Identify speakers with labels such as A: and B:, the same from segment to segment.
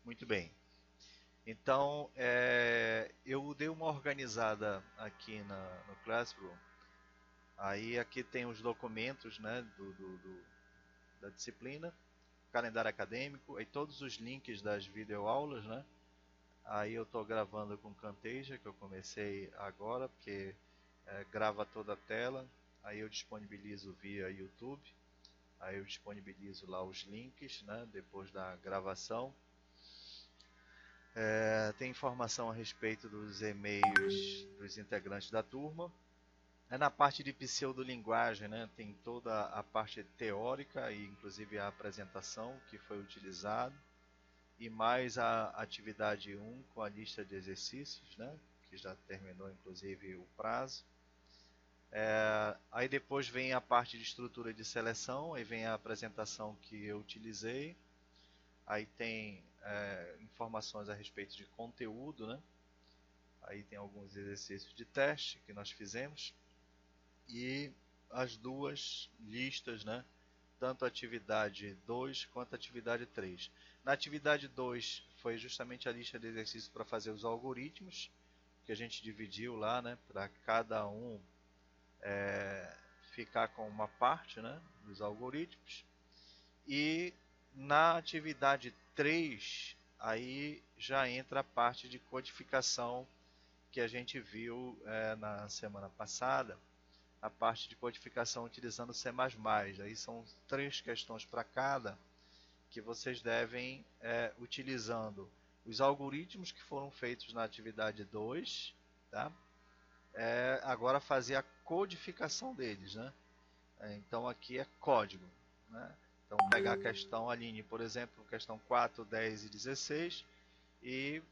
A: Muito bem. Então, eu dei uma organizada aqui no Classroom. Aí aqui tem os documentos, né, da disciplina, calendário acadêmico, aí todos os links das videoaulas, né? Aí eu estou gravando com Camtasia, que eu comecei agora, porque grava toda a tela. Aí eu disponibilizo via YouTube. Aí eu disponibilizo lá os links, né, depois da gravação. Tem informação a respeito dos e-mails dos integrantes da turma. Na parte de pseudolinguagem, né, tem toda a parte teórica e inclusive a apresentação que foi utilizado. E mais a atividade 1 com a lista de exercícios, né, que já terminou inclusive o prazo. Aí depois vem a parte de estrutura de seleção, aí vem a apresentação que eu utilizei. Aí tem informações a respeito de conteúdo, né? Aí tem alguns exercícios de teste que nós fizemos. E as duas listas, né? Tanto a atividade 2 quanto a atividade 3. Na atividade 2 foi justamente a lista de exercícios para fazer os algoritmos, que a gente dividiu lá, né? Para cada um ficar com uma parte, né? Dos algoritmos. E na atividade 3 aí já entra a parte de codificação que a gente viu na semana passada, a parte de codificação utilizando C++. Aí são 3 questões para cada, que vocês devem utilizando os algoritmos que foram feitos na atividade 2, tá? Agora fazer a codificação deles, né? Então aqui é código, né? Então pegar a questão Aline, por exemplo, questão 4, 10 e 16 e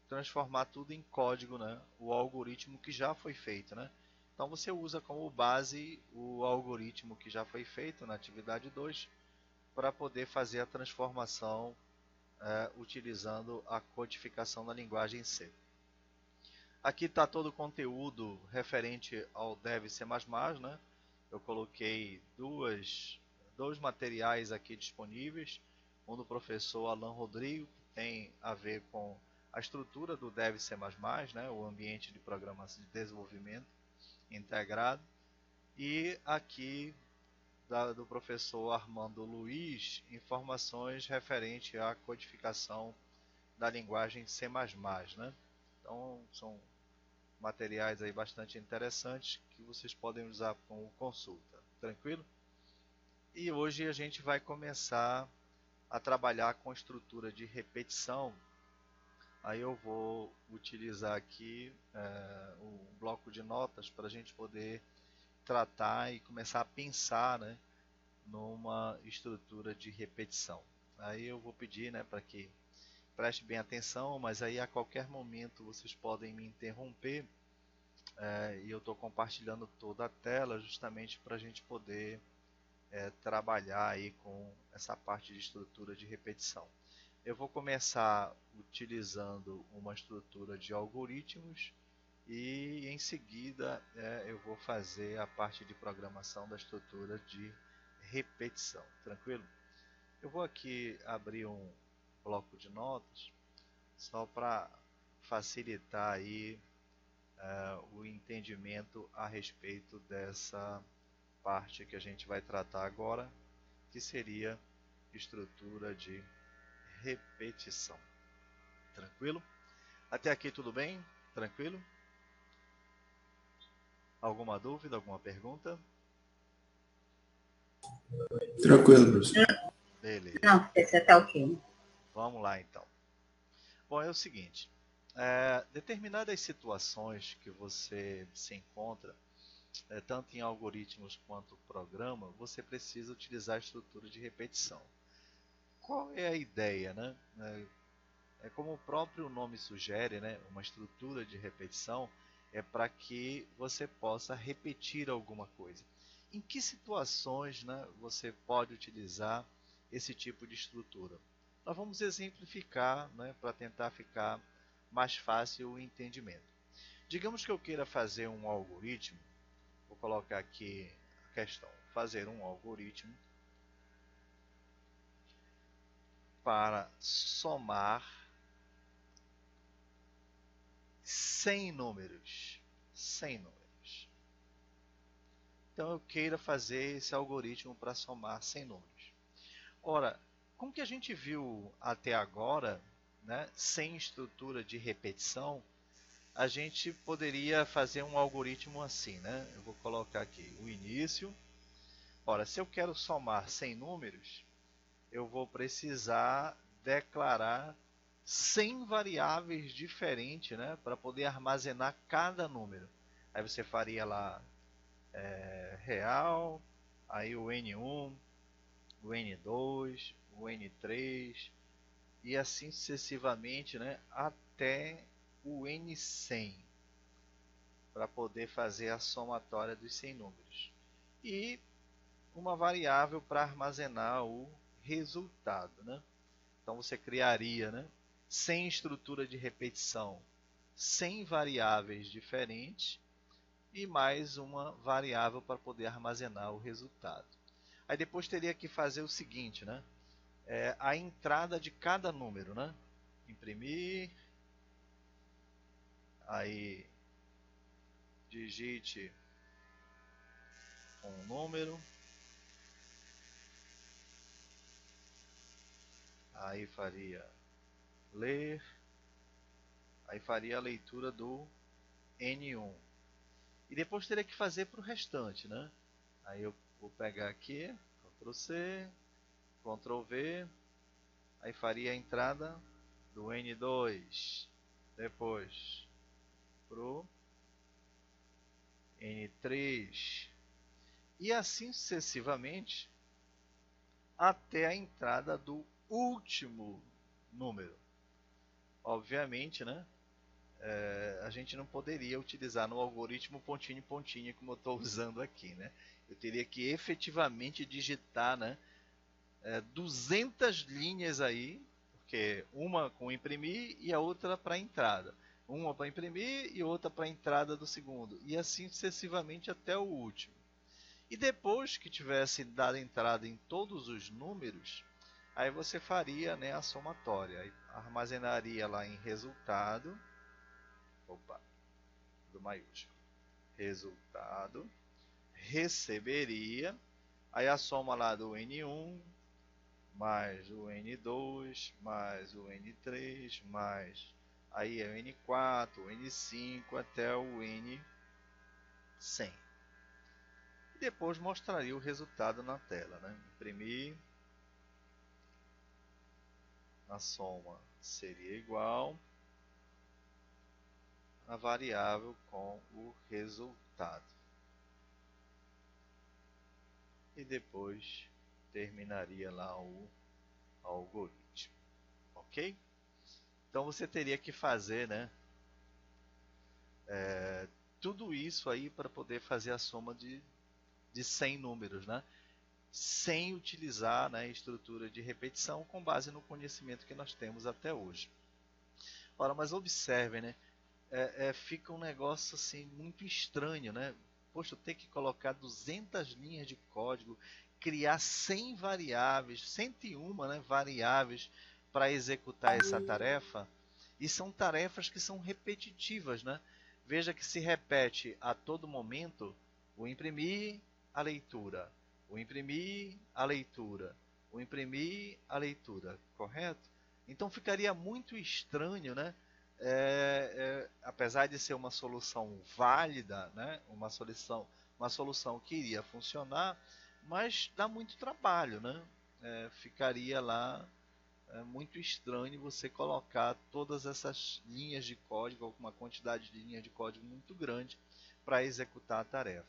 A: transformar tudo em código, né? O algoritmo que já foi feito, né? Então você usa como base o algoritmo que já foi feito na atividade 2 para poder fazer a transformação utilizando a codificação da linguagem C. Aqui está todo o conteúdo referente ao Dev C++, né? Eu coloquei dois materiais aqui disponíveis, um do professor Alan Rodrigo, que tem a ver com a estrutura do Dev C++, né? O ambiente de programação de desenvolvimento integrado, e aqui do professor Armando Luiz, informações referente à codificação da linguagem C++, né? Então, são materiais aí bastante interessantes que vocês podem usar como consulta, tranquilo? E hoje a gente vai começar a trabalhar com estrutura de repetição. Aí eu vou utilizar aqui o bloco de notas para a gente poder tratar e começar a pensar, né, numa estrutura de repetição. Aí eu vou pedir, né, para que preste bem atenção, mas aí a qualquer momento vocês podem me interromper. E eu estou compartilhando toda a tela justamente para a gente poder trabalhar aí com essa parte de estrutura de repetição. Eu vou começar utilizando uma estrutura de algoritmos e em seguida eu vou fazer a parte de programação da estrutura de repetição, tranquilo? Eu vou aqui abrir um bloco de notas só para facilitar aí o entendimento a respeito dessa parte que a gente vai tratar agora, que seria estrutura de repetição. Tranquilo? Até aqui tudo bem? Tranquilo? Alguma dúvida, alguma pergunta?
B: Tranquilo, professor.
A: Beleza.
C: Não, esse tá ok.
A: Vamos lá então. Bom, é o seguinte, determinadas situações que você se encontra, tanto em algoritmos quanto programa, você precisa utilizar a estrutura de repetição. Qual é a ideia, né? Como o próprio nome sugere, né, uma estrutura de repetição é para que você possa repetir alguma coisa. Em que situações, né, você pode utilizar esse tipo de estrutura? Nós vamos exemplificar, né, para tentar ficar mais fácil o entendimento. Digamos que eu queira fazer um algoritmo, vou colocar aqui a questão, fazer um algoritmo para somar 100 números. 100 números. Então eu queira fazer esse algoritmo para somar 100 números. Ora, como que a gente viu até agora, né, sem estrutura de repetição, a gente poderia fazer um algoritmo assim, né? Eu vou colocar aqui o início. Ora, se eu quero somar 100 números, eu vou precisar declarar 100 variáveis diferentes, né, para poder armazenar cada número. Aí você faria lá real, aí o N1, o N2, o N3 e assim sucessivamente, né, até o N100 para poder fazer a somatória dos 100 números. E uma variável para armazenar o resultado, né? Então você criaria, né, sem estrutura de repetição, 100 variáveis diferentes e mais uma variável para poder armazenar o resultado. Aí depois teria que fazer o seguinte, né? A entrada de cada número, né? Imprimir, aí digite um número, aí faria ler, aí faria a leitura do N1. E depois teria que fazer para o restante, né? Aí eu vou pegar aqui, Ctrl C, Ctrl V, aí faria a entrada do N2, depois pro N3 e assim sucessivamente até a entrada do último número. Obviamente, né? A gente não poderia utilizar no algoritmo pontinho pontinho como eu estou usando aqui, né? Eu teria que efetivamente digitar, né, 200 linhas aí, porque uma com imprimir e a outra para entrada. Uma para imprimir e outra para entrada do segundo. E assim sucessivamente até o último. E depois que tivesse dado entrada em todos os números, aí você faria, né, a somatória. Aí armazenaria lá em resultado. Opa, do maiúsculo. Resultado. Receberia. Aí a soma lá do N1 mais o N2, mais o N3, mais aí é o N4, o N5 até o N100. E depois mostraria o resultado na tela, né? Imprimir, a soma seria igual a variável com o resultado. E depois terminaria lá o algoritmo. Ok? Então você teria que fazer, né, tudo isso aí para poder fazer a soma de 100 números, né? Sem utilizar, né, estrutura de repetição com base no conhecimento que nós temos até hoje. Ora, mas observem, né? Fica um negócio assim muito estranho, né? Poxa, eu tenho que colocar 200 linhas de código, criar 100 variáveis, 101, né, variáveis para executar essa tarefa. E são tarefas que são repetitivas, né? Veja que se repete a todo momento o imprimir, a leitura, o imprimir, a leitura, o imprimir, a leitura, correto? Então ficaria muito estranho, né? Apesar de ser uma solução válida, né? Uma solução que iria funcionar, mas dá muito trabalho, né? Ficaria lá muito estranho você colocar todas essas linhas de código, alguma quantidade de linhas de código muito grande para executar a tarefa.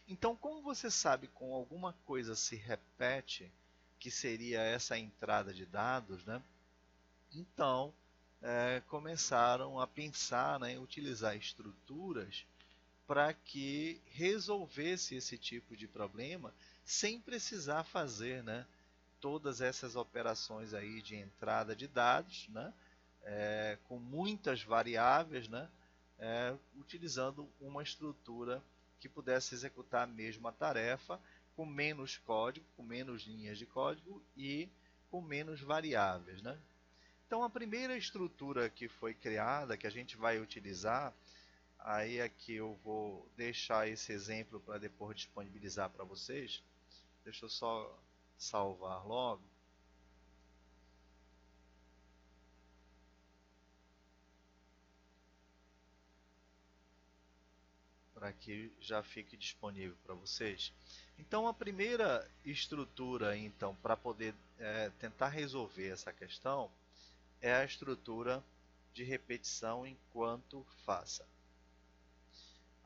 A: Então, como você sabe com alguma coisa se repete, que seria essa entrada de dados, né? Então, começaram a pensar, né, em utilizar estruturas para que resolvesse esse tipo de problema sem precisar fazer, né, todas essas operações aí de entrada de dados, né, com muitas variáveis, né, utilizando uma estrutura que pudesse executar a mesma tarefa com menos código, com menos linhas de código e com menos variáveis, né? Então a primeira estrutura que foi criada, que a gente vai utilizar, aí aqui eu vou deixar esse exemplo para depois disponibilizar para vocês. Deixa eu só salvar logo. Para que já fique disponível para vocês. Então a primeira estrutura então para poder tentar resolver essa questão é a estrutura de repetição enquanto faça.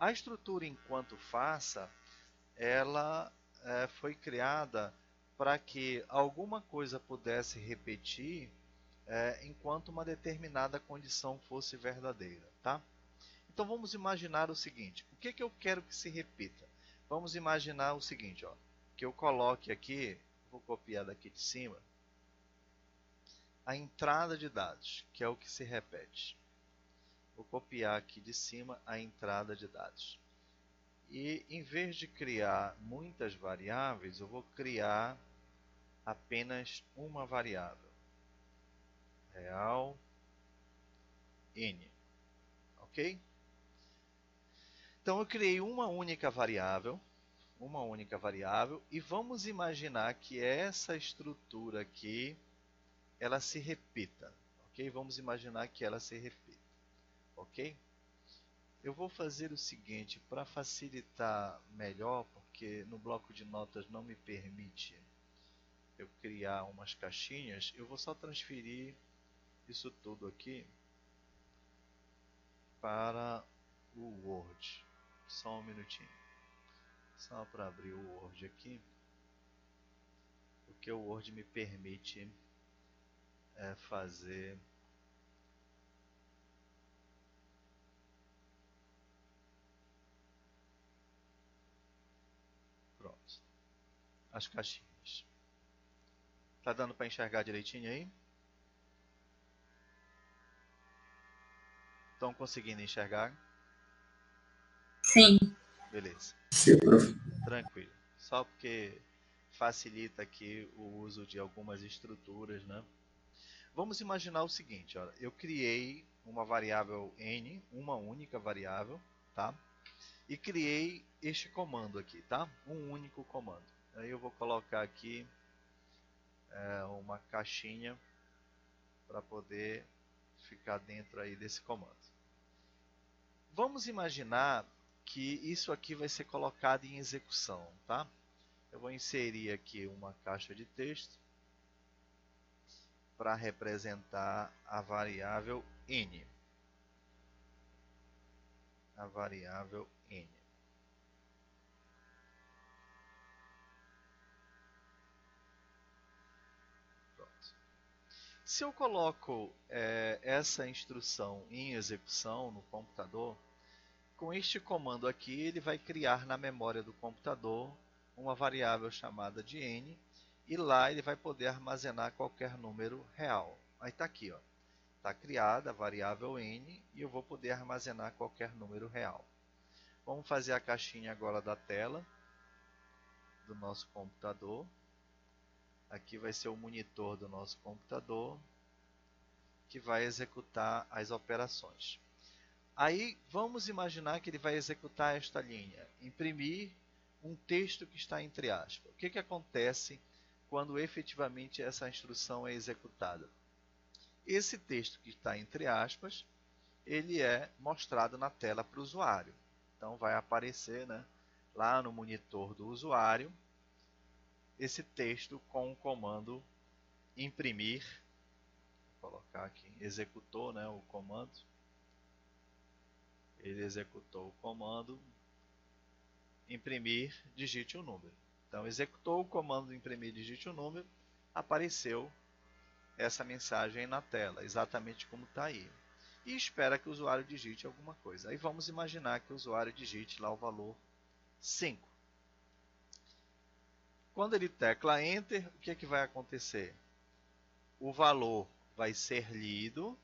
A: A estrutura enquanto faça, ela foi criada para que alguma coisa pudesse repetir enquanto uma determinada condição fosse verdadeira, tá? Então vamos imaginar o seguinte, o que eu quero que se repita? Vamos imaginar o seguinte, ó, que eu coloque aqui, vou copiar daqui de cima, a entrada de dados, que é o que se repete. Vou copiar aqui de cima a entrada de dados. E em vez de criar muitas variáveis, eu vou criar apenas uma variável. Real N. Ok? Então eu criei uma única variável, e vamos imaginar que essa estrutura aqui, ela se repita, ok? Vamos imaginar que ela se repita, ok? Eu vou fazer o seguinte, para facilitar melhor, porque no bloco de notas não me permite eu criar umas caixinhas, eu vou só transferir isso tudo aqui para o Word. Só um minutinho. Só para abrir o Word aqui, porque o Word me permite fazer pronto, as caixinhas. Tá dando para enxergar direitinho aí? Estão conseguindo enxergar?
C: Sim.
A: Beleza.
B: Sim, prof.
A: Tranquilo. Só porque facilita aqui o uso de algumas estruturas, né? Vamos imaginar o seguinte, olha, eu criei uma variável n, uma única variável, tá? E criei este comando aqui, tá? Um único comando. Aí eu vou colocar aqui uma caixinha para poder ficar dentro aí desse comando. Vamos imaginar que isso aqui vai ser colocado em execução, tá? Eu vou inserir aqui uma caixa de texto para representar a variável n. A variável n. Pronto. Se eu coloco essa instrução em execução no computador, com este comando aqui ele vai criar na memória do computador uma variável chamada de n, e lá ele vai poder armazenar qualquer número real. Aí está aqui, ó. Está criada a variável n e eu vou poder armazenar qualquer número real. Vamos fazer a caixinha agora da tela do nosso computador. Aqui vai ser o monitor do nosso computador que vai executar as operações. Aí vamos imaginar que ele vai executar esta linha, imprimir um texto que está entre aspas. O que acontece quando efetivamente essa instrução é executada? Esse texto que está entre aspas, ele é mostrado na tela para o usuário. Então vai aparecer, né, lá no monitor do usuário esse texto com o comando imprimir. Vou colocar aqui, executou, né, o comando. Ele executou o comando imprimir, digite o número. Então executou o comando imprimir, digite o número, apareceu essa mensagem na tela, exatamente como está aí. E espera que o usuário digite alguma coisa. Aí vamos imaginar que o usuário digite lá o valor 5. Quando ele tecla Enter, o que vai acontecer? O valor vai ser lido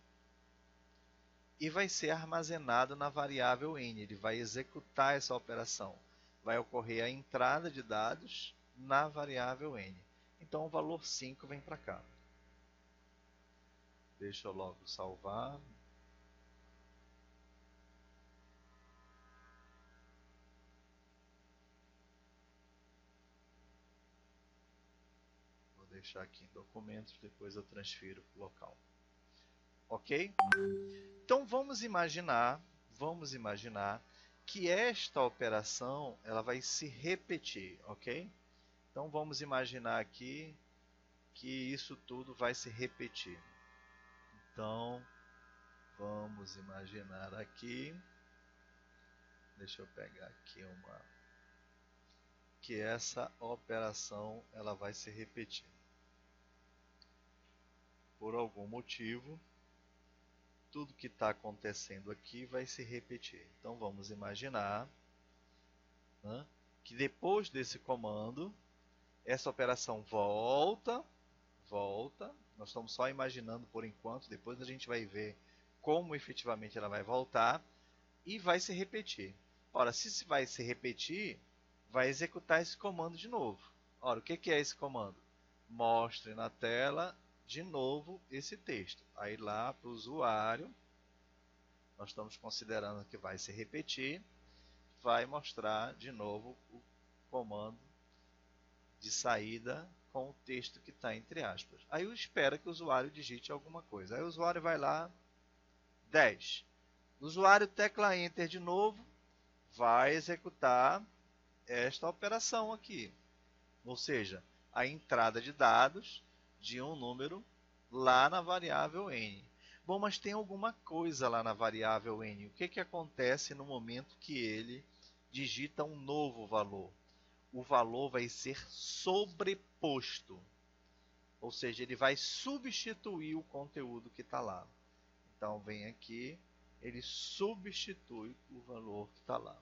A: e vai ser armazenado na variável n. Ele vai executar essa operação. Vai ocorrer a entrada de dados na variável n. Então o valor 5 vem para cá. Deixa eu logo salvar. Vou deixar aqui em documentos, depois eu transfiro para o local. Ok? Então vamos imaginar que esta operação ela vai se repetir, ok? Então vamos imaginar aqui que isso tudo vai se repetir. Então vamos imaginar aqui, deixa eu pegar aqui que essa operação ela vai se repetir. Por algum motivo, tudo que está acontecendo aqui vai se repetir. Então vamos imaginar, né, que depois desse comando, essa operação volta. Nós estamos só imaginando por enquanto, depois a gente vai ver como efetivamente ela vai voltar e vai se repetir. Ora, se vai se repetir, vai executar esse comando de novo. Ora, o que é esse comando? Mostre na tela de novo esse texto. Aí lá para o usuário, nós estamos considerando que vai se repetir, vai mostrar de novo o comando de saída com o texto que está entre aspas. Aí eu espero que o usuário digite alguma coisa. Aí o usuário vai lá, 10. O usuário tecla Enter de novo, vai executar esta operação aqui. Ou seja, a entrada de dados de um número lá na variável n. Bom, mas tem alguma coisa lá na variável n. O que acontece no momento que ele digita um novo valor? O valor vai ser sobreposto. Ou seja, ele vai substituir o conteúdo que está lá. Então, vem aqui, ele substitui o valor que está lá.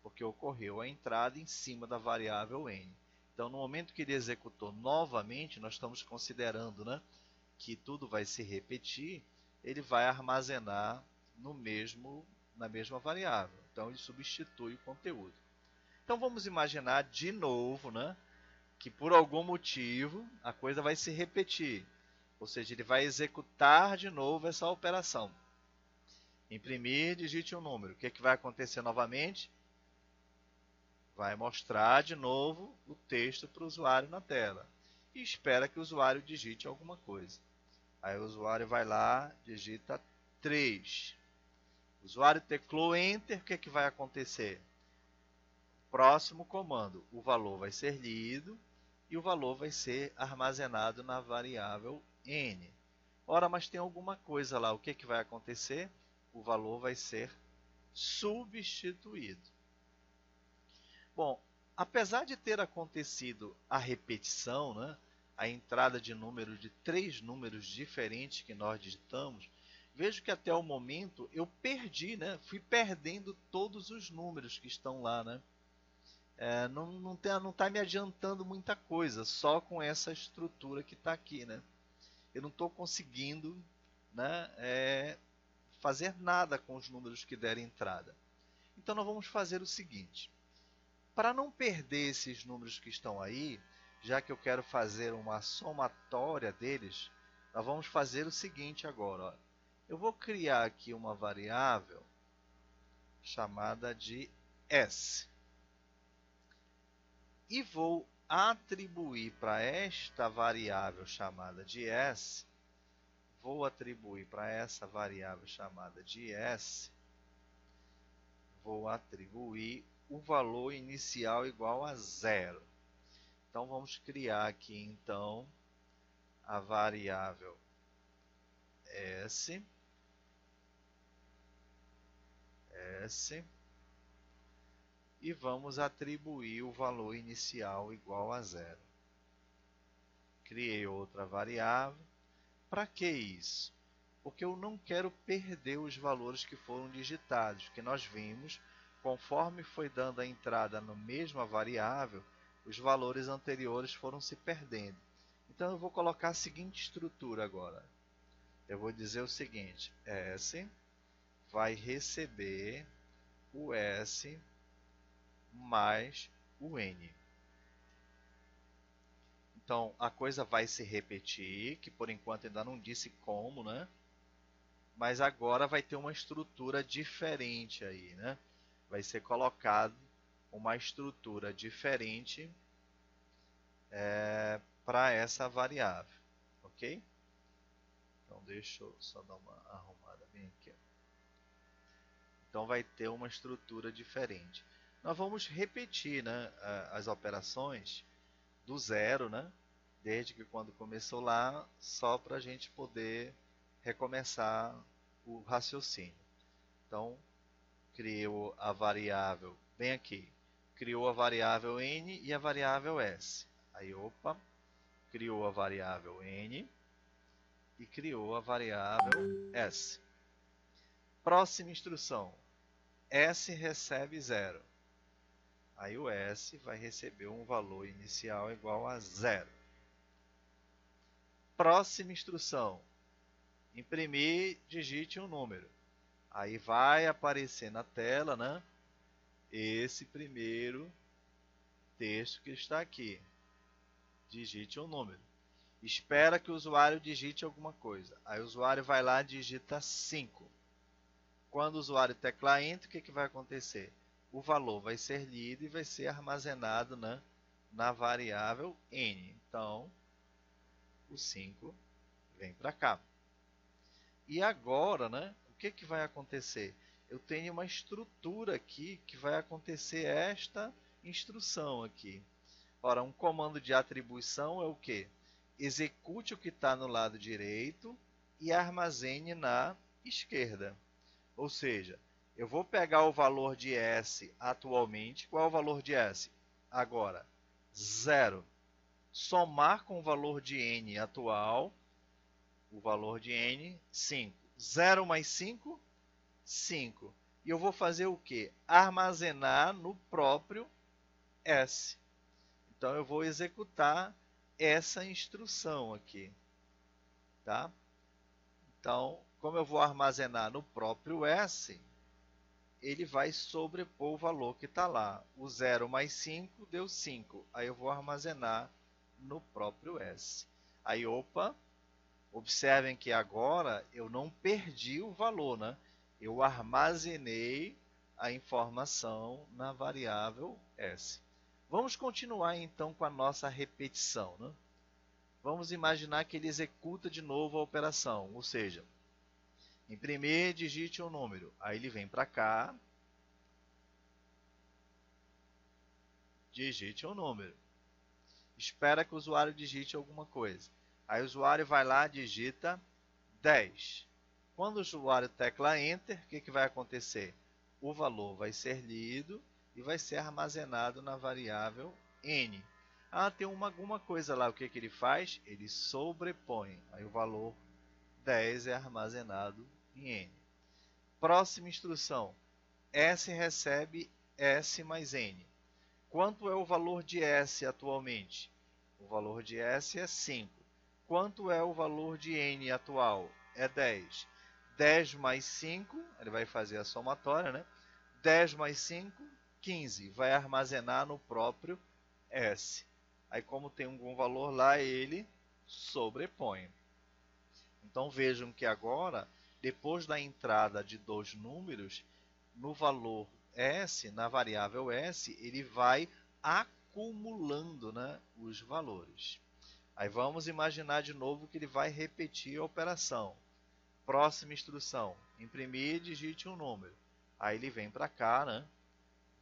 A: Porque ocorreu a entrada em cima da variável n. Então, no momento que ele executou novamente, nós estamos considerando, né, que tudo vai se repetir, ele vai armazenar na mesma variável. Então, ele substitui o conteúdo. Então, vamos imaginar de novo, né, que por algum motivo a coisa vai se repetir. Ou seja, ele vai executar de novo essa operação. Imprimir, digite um número. O que vai acontecer novamente? Vai mostrar de novo o texto para o usuário na tela. E espera que o usuário digite alguma coisa. Aí o usuário vai lá, digita 3. O usuário teclou Enter, o que vai acontecer? Próximo comando, o valor vai ser lido e o valor vai ser armazenado na variável n. Ora, mas tem alguma coisa lá, o que vai acontecer? O valor vai ser substituído. Bom, apesar de ter acontecido a repetição, né, a entrada de número de 3 números diferentes que nós digitamos, vejo que até o momento eu perdi, né, fui perdendo todos os números que estão lá, né? Não tá me adiantando muita coisa, só com essa estrutura que está aqui, né? Eu não estou conseguindo, né, fazer nada com os números que deram entrada. Então nós vamos fazer o seguinte. Para não perder esses números que estão aí, já que eu quero fazer uma somatória deles, nós vamos fazer o seguinte agora. Ó. Eu vou criar aqui uma variável chamada de S. E vou atribuir para esta variável chamada de S, vou atribuir o valor inicial igual a 0. Então vamos criar aqui então a variável S, e vamos atribuir o valor inicial igual a 0. Criei outra variável. Para que isso? Porque eu não quero perder os valores que foram digitados, que nós vimos, conforme foi dando a entrada na mesma variável, os valores anteriores foram se perdendo. Então eu vou colocar a seguinte estrutura agora. Eu vou dizer o seguinte, S vai receber o S mais o N. Então a coisa vai se repetir, que por enquanto ainda não disse como, né? Mas agora vai ter uma estrutura diferente aí, né? Vai ser colocado uma estrutura diferente para essa variável, ok? Então deixa eu só dar uma arrumada bem aqui. Então vai ter uma estrutura diferente. Nós vamos repetir, né, as operações do zero, né? Desde que quando começou lá, só para a gente poder recomeçar o raciocínio. Então, criou a variável, bem aqui, criou a variável n e a variável s. Aí, opa, criou a variável n e criou a variável s. Próxima instrução, s recebe 0. Aí o s vai receber um valor inicial igual a 0. Próxima instrução, imprimir, digite um número. Aí vai aparecer na tela, né, esse primeiro texto que está aqui. Digite um número. Espera que o usuário digite alguma coisa. Aí o usuário vai lá e digita 5. Quando o usuário teclar Enter, o que vai acontecer? O valor vai ser lido e vai ser armazenado na variável n. Então, o 5 vem para cá. E agora, né, o que vai acontecer? Eu tenho uma estrutura aqui que vai acontecer esta instrução aqui. Ora, um comando de atribuição é o quê? Execute o que está no lado direito e armazene na esquerda. Ou seja, eu vou pegar o valor de S atualmente. Qual é o valor de S? Agora, 0. Somar com o valor de N atual, o valor de N, 5. 0 mais 5, 5. E eu vou fazer o quê? Armazenar no próprio S. Então eu vou executar essa instrução aqui, tá? Então, como eu vou armazenar no próprio S, ele vai sobrepor o valor que está lá. O 0 mais 5 deu 5. Aí eu vou armazenar no próprio S. Aí, opa, observem que agora eu não perdi o valor, né? Eu armazenei a informação na variável S. Vamos continuar então com a nossa repetição, né? Vamos imaginar que ele executa de novo a operação, ou seja, imprimir, digite um número. Aí ele vem para cá, digite um número. Espera que o usuário digite alguma coisa. Aí o usuário vai lá e digita 10. Quando o usuário tecla Enter, o que vai acontecer? O valor vai ser lido e vai ser armazenado na variável n. Ah, tem alguma coisa lá, o que ele faz? Ele sobrepõe. Aí o valor 10 é armazenado em n. Próxima instrução. S recebe S mais n. Quanto é o valor de S atualmente? O valor de S é 5. Quanto é o valor de n atual? É 10. 10 mais 5, ele vai fazer a somatória, né? 10 mais 5, 15. Vai armazenar no próprio S. Aí, como tem algum valor lá, ele sobrepõe. Então, vejam que agora, depois da entrada de dois números, no valor S, na variável S, ele vai acumulando, né, os valores. Aí vamos imaginar de novo que ele vai repetir a operação. Próxima instrução, imprimir e digite um número. Aí ele vem para cá, né,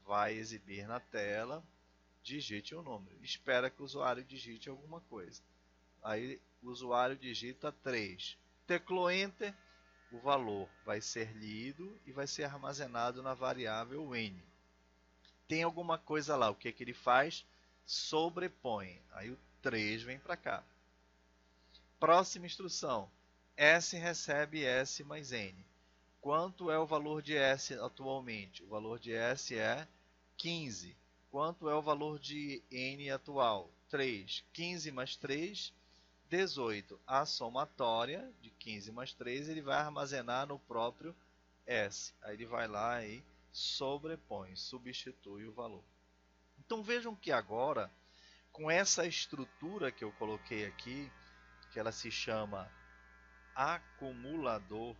A: vai exibir na tela, digite um número. Espera que o usuário digite alguma coisa. Aí o usuário digita 3. Teclou Enter, o valor vai ser lido e vai ser armazenado na variável n. Tem alguma coisa lá, o que ele faz? Sobrepõe. Aí o 3 vem para cá. Próxima instrução. S recebe S mais n. Quanto é o valor de S atualmente? O valor de S é 15. Quanto é o valor de n atual? 3. 15 mais 3, 18. A somatória de 15 mais 3 ele vai armazenar no próprio S. Aí ele vai lá e sobrepõe, substitui o valor. Então vejam que agora, com essa estrutura que eu coloquei aqui, que ela se chama acumulador,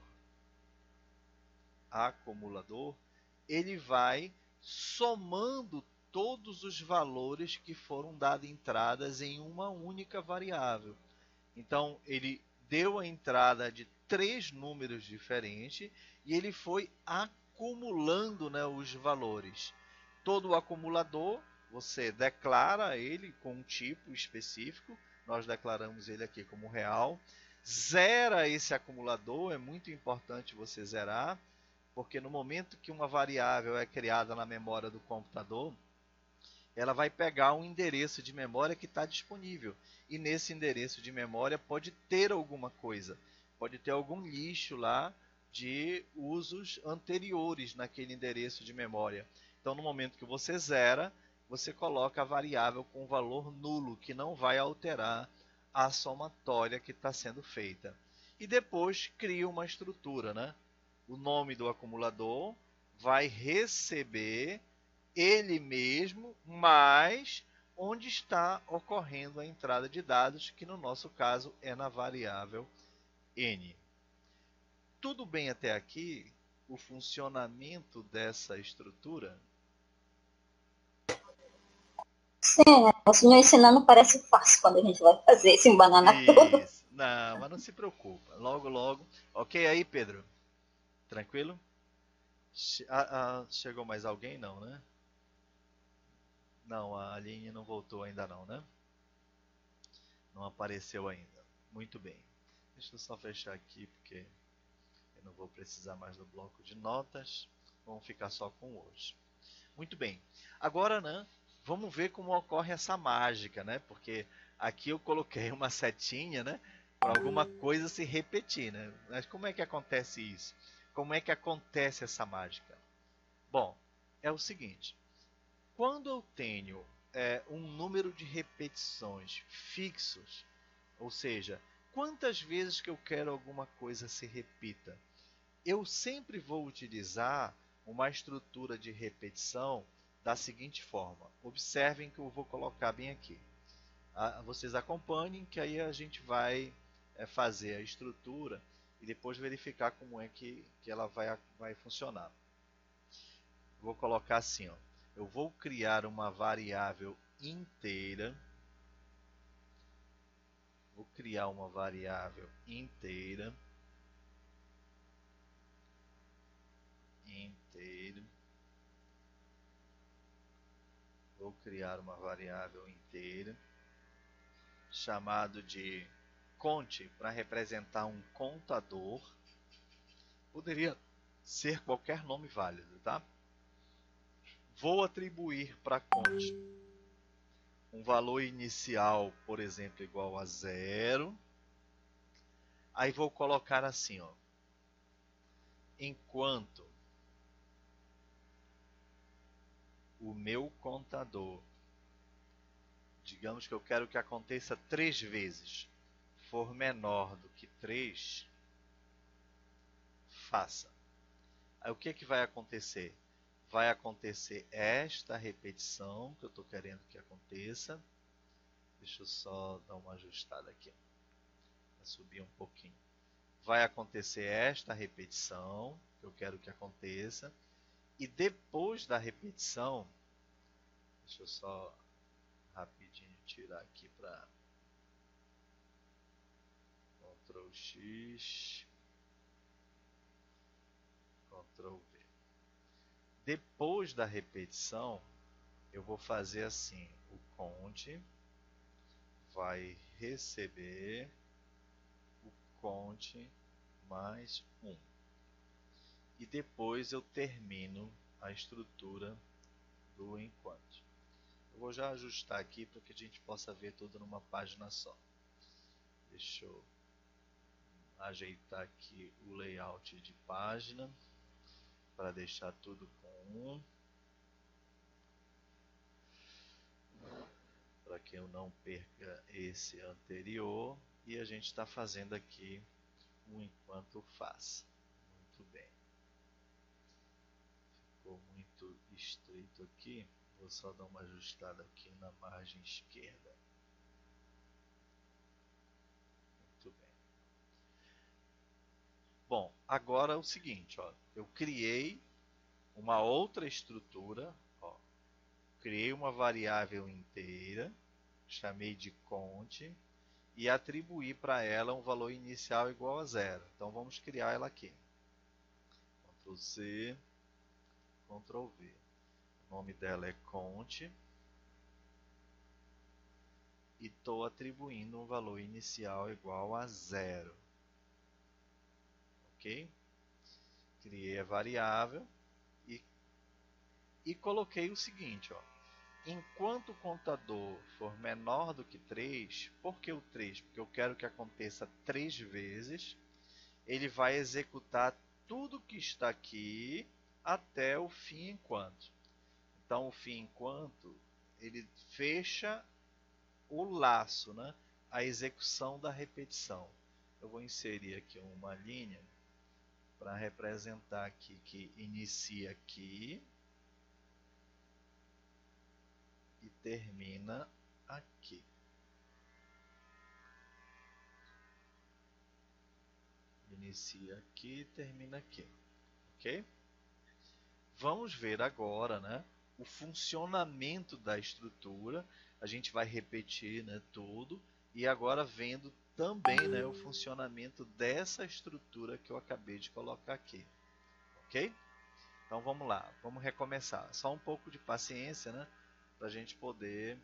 A: ele vai somando todos os valores que foram dados entradas em uma única variável. Então, ele deu a entrada de 3 números diferentes e ele foi acumulando, né, os valores. Todo o acumulador, você declara ele com um tipo específico, nós declaramos ele aqui como real. Zera esse acumulador, é muito importante você zerar, porque no momento que uma variável é criada na memória do computador, ela vai pegar um endereço de memória que está disponível. E nesse endereço de memória pode ter alguma coisa. Pode ter algum lixo lá de usos anteriores naquele endereço de memória. Então, no momento que você zera, você coloca a variável com valor nulo, que não vai alterar a somatória que está sendo feita. E depois cria uma estrutura, né? O nome do acumulador vai receber ele mesmo, mas onde está ocorrendo a entrada de dados, que no nosso caso é na variável n. Tudo bem até aqui? O funcionamento dessa estrutura?
C: Sim, o senhor ensinando parece fácil quando a gente vai fazer esse banana todo.
A: Isso. Não, mas não se preocupa. Logo, logo. Ok aí, Pedro? Tranquilo? Chegou mais alguém? Não, né? Não, a Aline não voltou ainda não, né? Não apareceu ainda. Muito bem. Deixa eu só fechar aqui, porque eu não vou precisar mais do bloco de notas. Vamos ficar só com hoje. Muito bem. Agora, né, vamos ver como ocorre essa mágica, né? Porque aqui eu coloquei uma setinha, né, para alguma coisa se repetir, né? Mas como é que acontece isso? Como é que acontece essa mágica? Bom, é o seguinte. Quando eu tenho um número de repetições fixos, ou seja, quantas vezes que eu quero alguma coisa se repita, eu sempre vou utilizar uma estrutura de repetição da seguinte forma. Observem que eu vou colocar bem aqui. Vocês acompanhem que aí a gente vai fazer a estrutura e depois verificar como é que ela vai funcionar. Vou colocar assim, ó. Eu vou criar uma variável inteira. Vou criar uma variável inteira. Vou criar uma variável inteira chamado de conte para representar um contador. Poderia ser qualquer nome válido, tá? Vou atribuir para conte um valor inicial, por exemplo, igual a 0. Aí vou colocar assim, ó. Enquanto o meu contador, digamos que eu quero que aconteça 3 vezes, for menor do que 3, faça. Aí o que vai acontecer? Vai acontecer esta repetição que eu estou querendo que aconteça. Deixa eu só dar uma ajustada aqui. Vai subir um pouquinho. Vai acontecer esta repetição que eu quero que aconteça. E depois da repetição, deixa eu só rapidinho tirar aqui para Ctrl X, Ctrl V. Depois da repetição, eu vou fazer assim, o conte vai receber o conte mais 1. E depois eu termino a estrutura do enquanto. Eu vou já ajustar aqui para que a gente possa ver tudo numa página só. Deixa eu ajeitar aqui o layout de página para deixar tudo com 1. Para que eu não perca esse anterior. E a gente está fazendo aqui o enquanto faz. Muito bem. Ficou muito estreito aqui. Vou só dar uma ajustada aqui na margem esquerda. Muito bem. Bom, agora é o seguinte, ó, eu criei uma outra estrutura, ó, criei uma variável inteira, chamei de cont e atribuí para ela um valor inicial igual a 0. Então vamos criar ela aqui. Ctrl C, Ctrl V. O nome dela é cont e estou atribuindo um valor inicial igual a 0. Ok? Criei a variável e coloquei o seguinte, ó. Enquanto o contador for menor do que 3, por que o 3? Porque eu quero que aconteça 3 vezes. Ele vai executar tudo que está aqui até o fim enquanto. Então, o fim enquanto, ele fecha o laço, né? A execução da repetição. Eu vou inserir aqui uma linha para representar aqui que inicia aqui e termina aqui. Inicia aqui e termina aqui, ok? Vamos ver agora, né, o funcionamento da estrutura. A gente vai repetir, né, tudo e agora vendo também, né, o funcionamento dessa estrutura que eu acabei de colocar aqui, ok? Então vamos lá, vamos recomeçar. Só um pouco de paciência, né, para a gente poder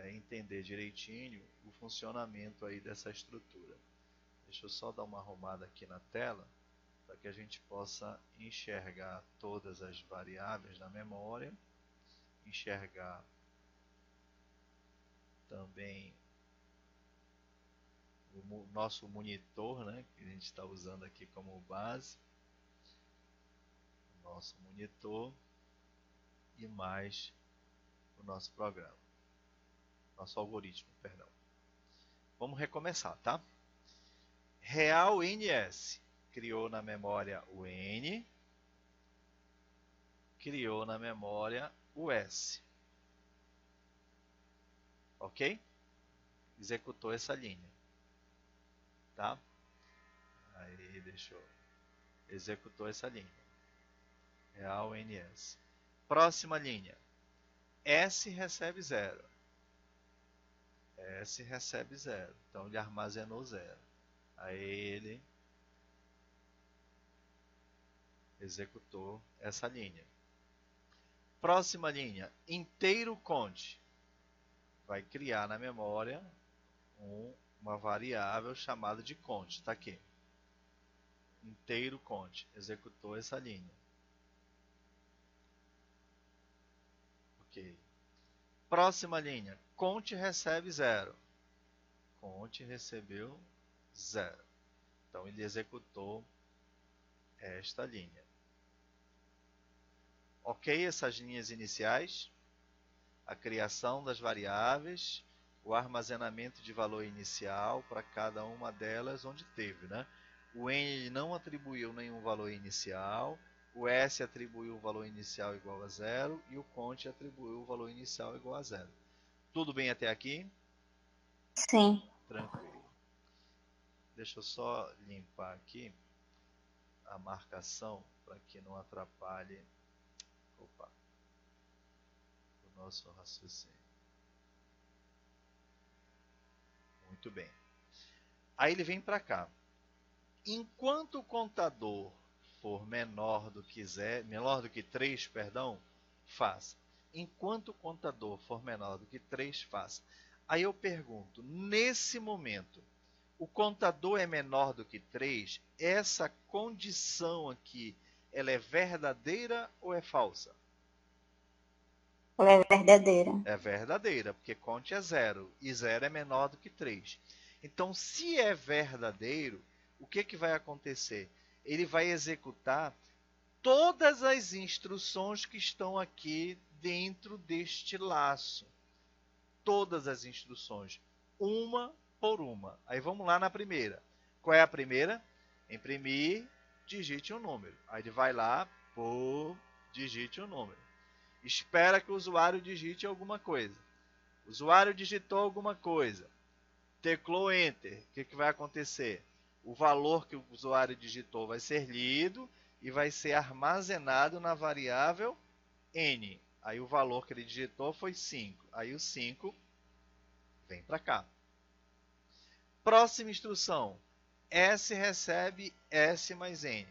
A: entender direitinho o funcionamento aí dessa estrutura. Deixa eu só dar uma arrumada aqui na tela para que a gente possa enxergar todas as variáveis na memória, enxergar também o nosso monitor, né, que a gente está usando aqui como base, o nosso monitor e mais o nosso programa, nosso algoritmo, perdão. Vamos recomeçar, tá? Real NS criou na memória o N, criou na memória o S. Ok? Executou essa linha. Tá? Aí, deixa eu... Executou essa linha. Real NS. Próxima linha. S recebe 0. S recebe 0. Então, ele armazenou 0. Aí, ele executou essa linha. Próxima linha. Inteiro cont. Vai criar na memória uma variável chamada de cont. Está aqui. Inteiro cont. Executou essa linha. Ok. Próxima linha. Cont recebe 0. Cont recebeu 0. Então, ele executou esta linha. Ok, essas linhas iniciais. A criação das variáveis. O armazenamento de valor inicial para cada uma delas onde teve, né? O N não atribuiu nenhum valor inicial. O S atribuiu o valor inicial igual a 0. E o cont atribuiu o valor inicial igual a 0. Tudo bem até aqui?
C: Sim.
A: Tranquilo. Deixa eu só limpar aqui a marcação para que não atrapalhe o nosso raciocínio. Muito bem. Aí ele vem para cá. Enquanto o contador for menor do que 3, faça. Enquanto o contador for menor do que 3, faça. Aí eu pergunto, nesse momento, o contador é menor do que 3, essa condição aqui, ela é verdadeira ou é falsa?
C: Ela é verdadeira.
A: É verdadeira, porque cont é 0 e 0 é menor do que 3. Então, se é verdadeiro, o que vai acontecer? Ele vai executar todas as instruções que estão aqui dentro deste laço. Todas as instruções, uma por uma. Aí vamos lá na primeira. Qual é a primeira? Imprimir, digite um número. Aí ele vai lá, digite um número. Espera que o usuário digite alguma coisa. O usuário digitou alguma coisa. Teclou Enter. O que vai acontecer? O valor que o usuário digitou vai ser lido e vai ser armazenado na variável N. Aí o valor que ele digitou foi 5. Aí o 5 vem para cá. Próxima instrução. S recebe S mais N.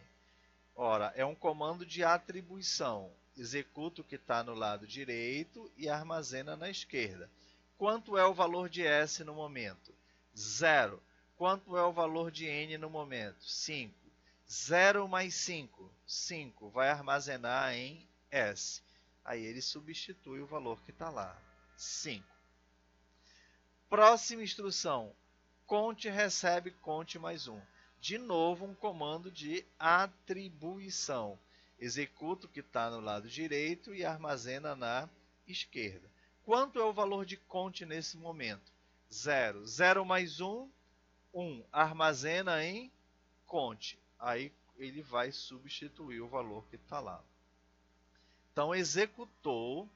A: Ora, é um comando de atribuição. Executa o que está no lado direito e armazena na esquerda. Quanto é o valor de S no momento? 0. Quanto é o valor de N no momento? 5. 0 mais 5. 5 vai armazenar em S. Aí ele substitui o valor que está lá. 5. Próxima instrução. Conte recebe conte mais 1. De novo, um comando de atribuição. Executa o que está no lado direito e armazena na esquerda. Quanto é o valor de conte nesse momento? 0. 0 mais 1, 1. Armazena em conte. Aí ele vai substituir o valor que está lá. Então, executou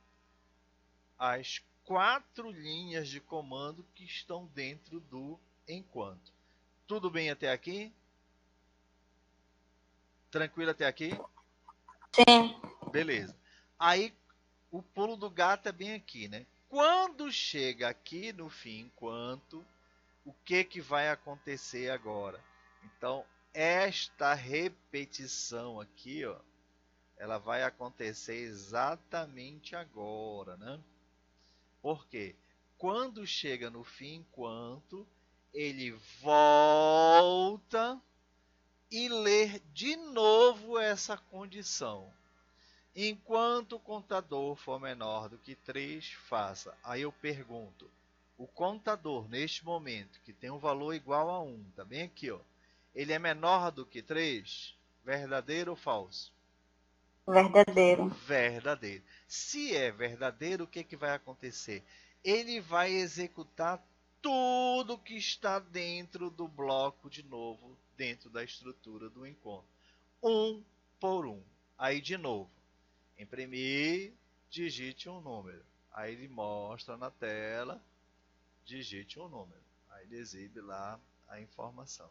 A: as 4 linhas de comando que estão dentro do enquanto. Tudo bem até aqui? Tranquilo até aqui?
C: Sim.
A: Beleza. Aí o pulo do gato é bem aqui, né? Quando chega aqui no fim, enquanto, o que vai acontecer agora? Então, esta repetição aqui, ó, ela vai acontecer exatamente agora, né? Por quê? Quando chega no fim, enquanto, ele volta e ler de novo essa condição. Enquanto o contador for menor do que 3, faça. Aí eu pergunto, o contador neste momento, que tem um valor igual a 1, tá bem aqui, ó, ele é menor do que 3? Verdadeiro ou falso?
C: Verdadeiro.
A: Verdadeiro. Se é verdadeiro, o que vai acontecer? Ele vai executar tudo que está dentro do bloco de novo, dentro da estrutura do encontro. Um por um. Aí de novo, imprimir, digite um número. Aí ele mostra na tela, digite um número. Aí ele exibe lá a informação.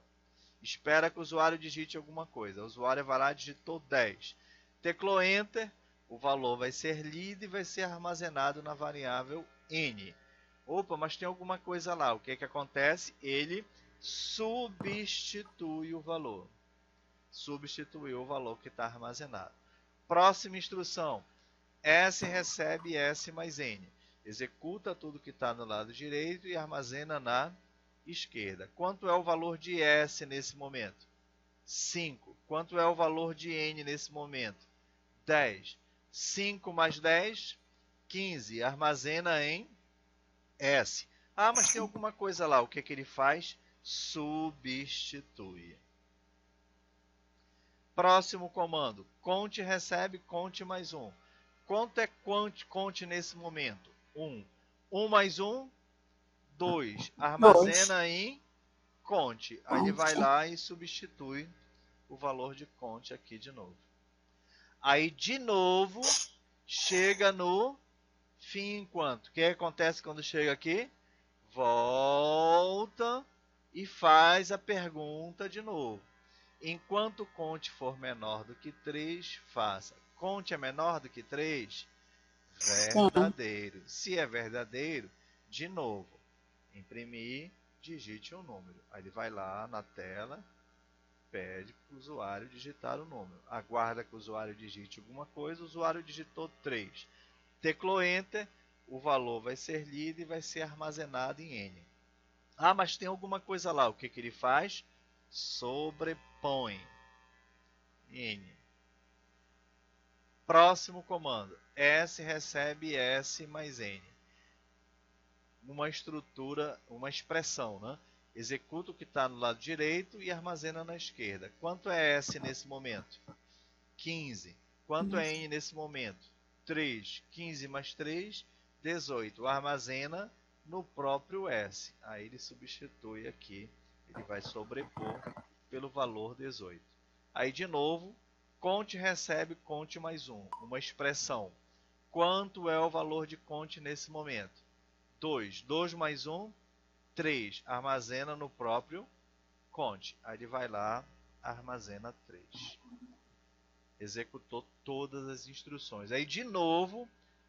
A: Espera que o usuário digite alguma coisa. O usuário vai lá e digitou 10. Teclou Enter, o valor vai ser lido e vai ser armazenado na variável N. Opa, mas tem alguma coisa lá. O que acontece? Ele substitui o valor. Substituiu o valor que está armazenado. Próxima instrução. S recebe S mais N. Executa tudo que está no lado direito e armazena na esquerda. Quanto é o valor de S nesse momento? 5. Quanto é o valor de N nesse momento? 10. 5 mais 10, 15. Armazena em S. Ah, mas tem alguma coisa lá. O que ele faz? Substitui. Próximo comando. Conte recebe conte mais 1. Quanto é conte nesse momento? 1. 1 mais 1, 2. Armazena em conte. Aí ele vai lá e substitui o valor de conte aqui de novo. Aí de novo chega no fim enquanto. O que acontece quando chega aqui? Volta e faz a pergunta de novo. Enquanto conte for menor do que 3, faça. Conte é menor do que 3? Verdadeiro. Se é verdadeiro, de novo, imprimir, digite um número. Aí ele vai lá na tela, pede para o usuário digitar o número. Aguarda que o usuário digite alguma coisa. O usuário digitou 3. Teclou Enter, o valor vai ser lido e vai ser armazenado em N. Ah, mas tem alguma coisa lá. O que ele faz? Sobrepõe. N. Próximo comando. S recebe S mais N. Uma estrutura, uma expressão, né? Executa o que está no lado direito e armazena na esquerda. Quanto é S nesse momento? 15. Quanto é N nesse momento? 3. 15 mais 3, 18. Armazena no próprio S. Aí ele substitui aqui. Ele vai sobrepor pelo valor 18. Aí de novo, conte recebe conte mais 1. Uma expressão. Quanto é o valor de conte nesse momento? 2. 2 mais 1, 3. Armazena no próprio conte. Aí ele vai lá, armazena 3. Executou todas as instruções. Aí de novo,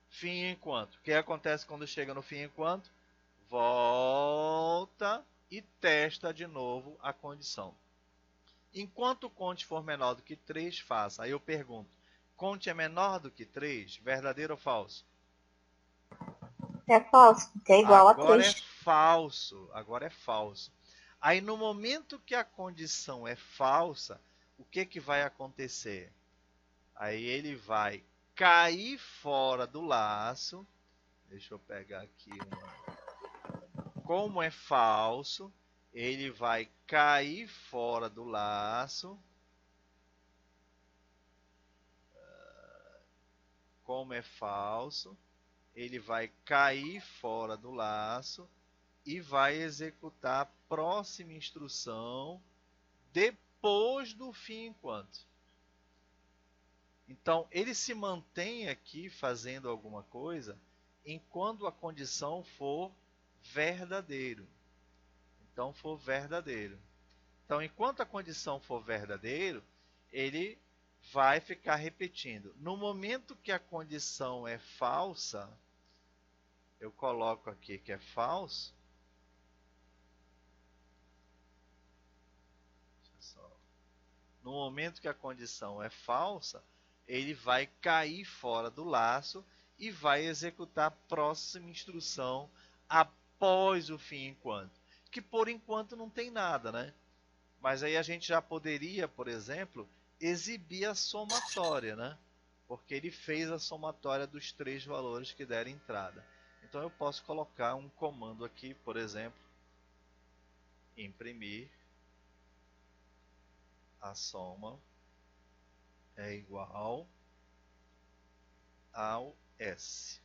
A: fim enquanto. O que acontece quando chega no fim enquanto? Volta e testa de novo a condição. Enquanto o conte for menor do que 3, faça. Aí eu pergunto, conte é menor do que 3? Verdadeiro ou falso?
C: É falso, porque é igual
A: Agora
C: a
A: é
C: 3.
A: falso. Agora é falso. Aí no momento que a condição é falsa, o que vai acontecer? Aí ele vai cair fora do laço. Deixa eu pegar aqui uma. Como é falso, ele vai cair fora do laço. Como é falso, ele vai cair fora do laço e vai executar a próxima instrução depois do fim enquanto. Então, ele se mantém aqui fazendo alguma coisa enquanto a condição for verdadeiro. Então, for verdadeiro. Então, enquanto a condição for verdadeiro, ele vai ficar repetindo. No momento que a condição é falsa, eu coloco aqui que é falso. No momento que a condição é falsa, ele vai cair fora do laço e vai executar a próxima instrução após o fim enquanto. Que por enquanto não tem nada, né? Mas aí a gente já poderia, por exemplo, exibir a somatória, né? Porque ele fez a somatória dos 3 valores que deram entrada. Então eu posso colocar um comando aqui, por exemplo, imprimir a soma é igual ao S.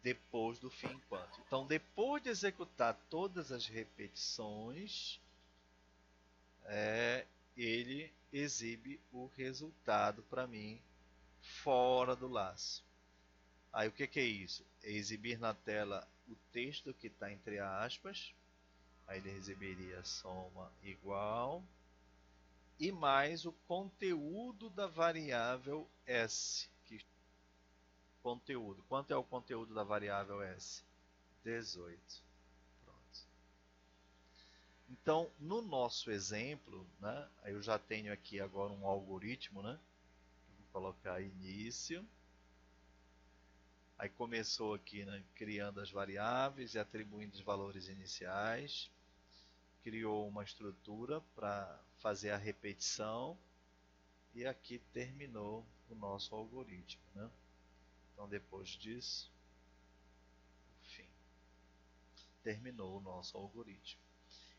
A: Depois do fim enquanto. Então, depois de executar todas as repetições, ele exibe o resultado para mim fora do laço. Aí o que é isso? É exibir na tela o texto que está entre aspas. Aí ele exibiria soma igual e mais o conteúdo da variável S. Conteúdo. Quanto é o conteúdo da variável S? 18. Pronto. Então, no nosso exemplo, né, eu já tenho aqui agora um algoritmo, né? Vou colocar início. Aí começou aqui, né, criando as variáveis e atribuindo os valores iniciais. Criou uma estrutura para fazer a repetição. E aqui terminou o nosso algoritmo, né? Então, depois disso, fim. Terminou o nosso algoritmo.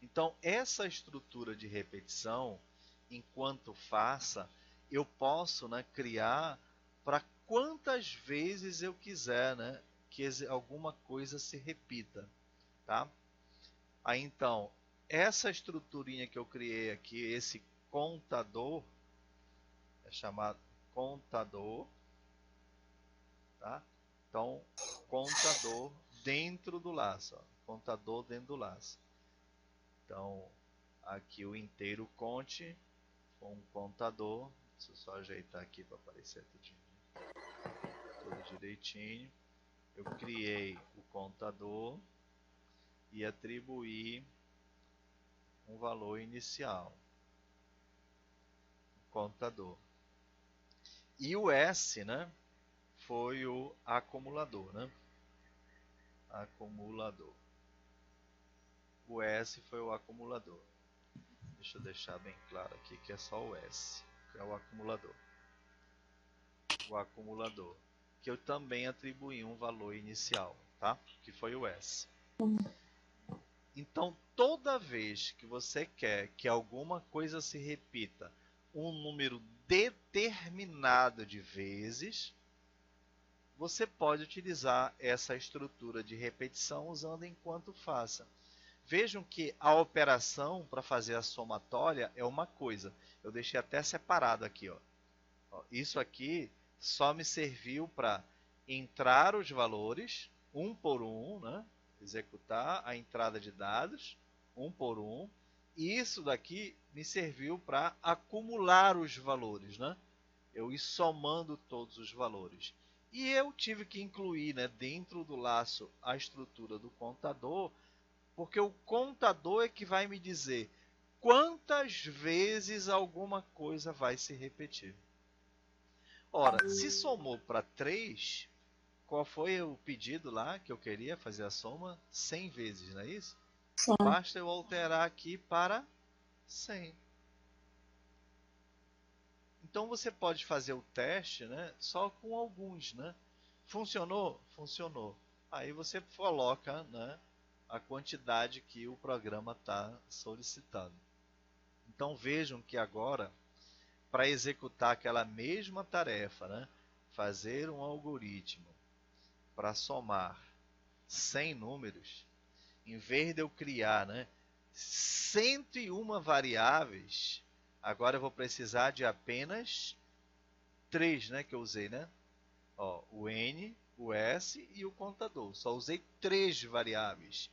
A: Então, essa estrutura de repetição, enquanto faça, eu posso, né, criar para quantas vezes eu quiser, né, que alguma coisa se repita. Tá? Aí, então, essa estruturinha que eu criei aqui, esse contador, é chamado contador. Tá? Então, contador dentro do laço. Ó. Contador dentro do laço. Então, aqui o inteiro conte com um contador. Deixa eu só ajeitar aqui para aparecer tudo direitinho. Eu criei o contador e atribuí um valor inicial. Contador. E o S, né, foi o acumulador, né? Acumulador. O S foi o acumulador. Deixa eu deixar bem claro aqui que é só o S, que é o acumulador. O acumulador, que eu também atribuí um valor inicial, tá? Que foi o S. Então, toda vez que você quer que alguma coisa se repita um número determinado de vezes, você pode utilizar essa estrutura de repetição usando enquanto faça. Vejam que a operação para fazer a somatória é uma coisa. Eu deixei até separado aqui. Ó. Isso aqui só me serviu para entrar os valores, um por um, né? Executar a entrada de dados, um por um. E isso daqui me serviu para acumular os valores, né? Eu ir somando todos os valores. E eu tive que incluir, né, dentro do laço a estrutura do contador, porque o contador é que vai me dizer quantas vezes alguma coisa vai se repetir. Ora, se somou para 3, qual foi o pedido lá que eu queria fazer a soma? 100 vezes, não é isso?
C: Sim.
A: Basta eu alterar aqui para 100. Então você pode fazer o teste, né, só com alguns, né? Funcionou? Funcionou. Aí você coloca, né, a quantidade que o programa está solicitando. Então vejam que agora, para executar aquela mesma tarefa, né, fazer um algoritmo para somar 100 números, em vez de eu criar, né, 101 variáveis, agora eu vou precisar de apenas 3, né, que eu usei, né? Ó, o N, o S e o contador. Só usei 3 variáveis.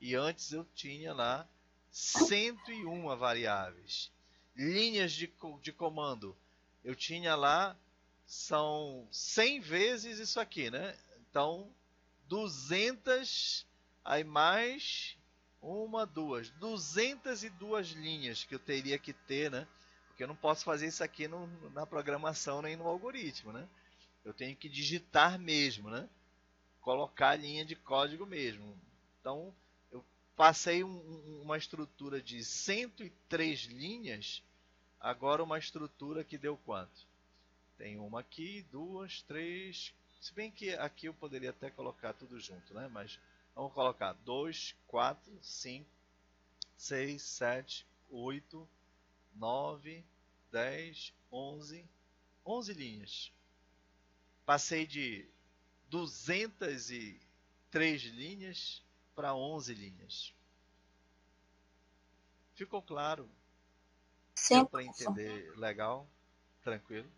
A: E antes eu tinha lá 101 variáveis. Linhas de comando. Eu tinha lá, são 100 vezes isso aqui, né? Então, 200, aí mais uma, duas. 202 linhas que eu teria que ter, né? Porque eu não posso fazer isso aqui na programação nem no algoritmo, né? Eu tenho que digitar mesmo, né? Colocar a linha de código mesmo. Então, eu passei uma estrutura de 103 linhas, agora uma estrutura que deu quanto? Tem uma aqui, duas, três. Se bem que aqui eu poderia até colocar tudo junto, né? Mas vamos colocar 2, 4, 5, 6, 7, 8, 9, 10, 11. 11 linhas. Passei de 203 linhas para 11 linhas. Ficou claro?
C: Sim,
A: Deu para entender legal? Tranquilo?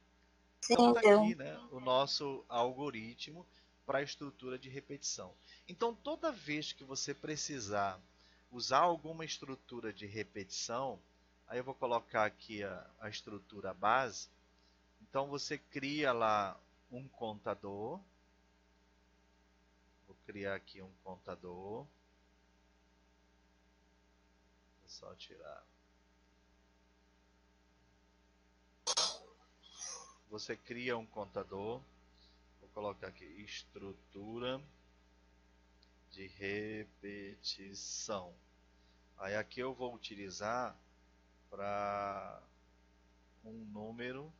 A: Então
C: sim,
A: está
C: deu.
A: aqui, né, o nosso algoritmo para a estrutura de repetição. Então toda vez que você precisar usar alguma estrutura de repetição, aí eu vou colocar aqui a estrutura base. Então você cria lá um contador. Vou criar aqui um contador. Vou só tirar. Você cria um contador. Vou colocar aqui estrutura de repetição. Aí aqui eu vou utilizar para um número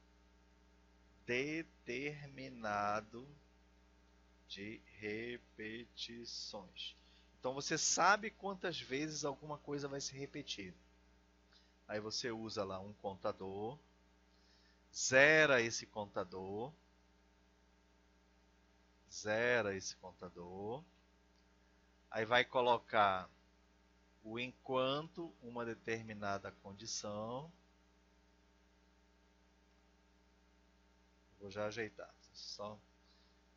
A: determinado de repetições. Então você sabe quantas vezes alguma coisa vai se repetir. Aí você usa lá um contador, zera esse contador, aí vai colocar o enquanto uma determinada condição. Vou já ajeitar. Só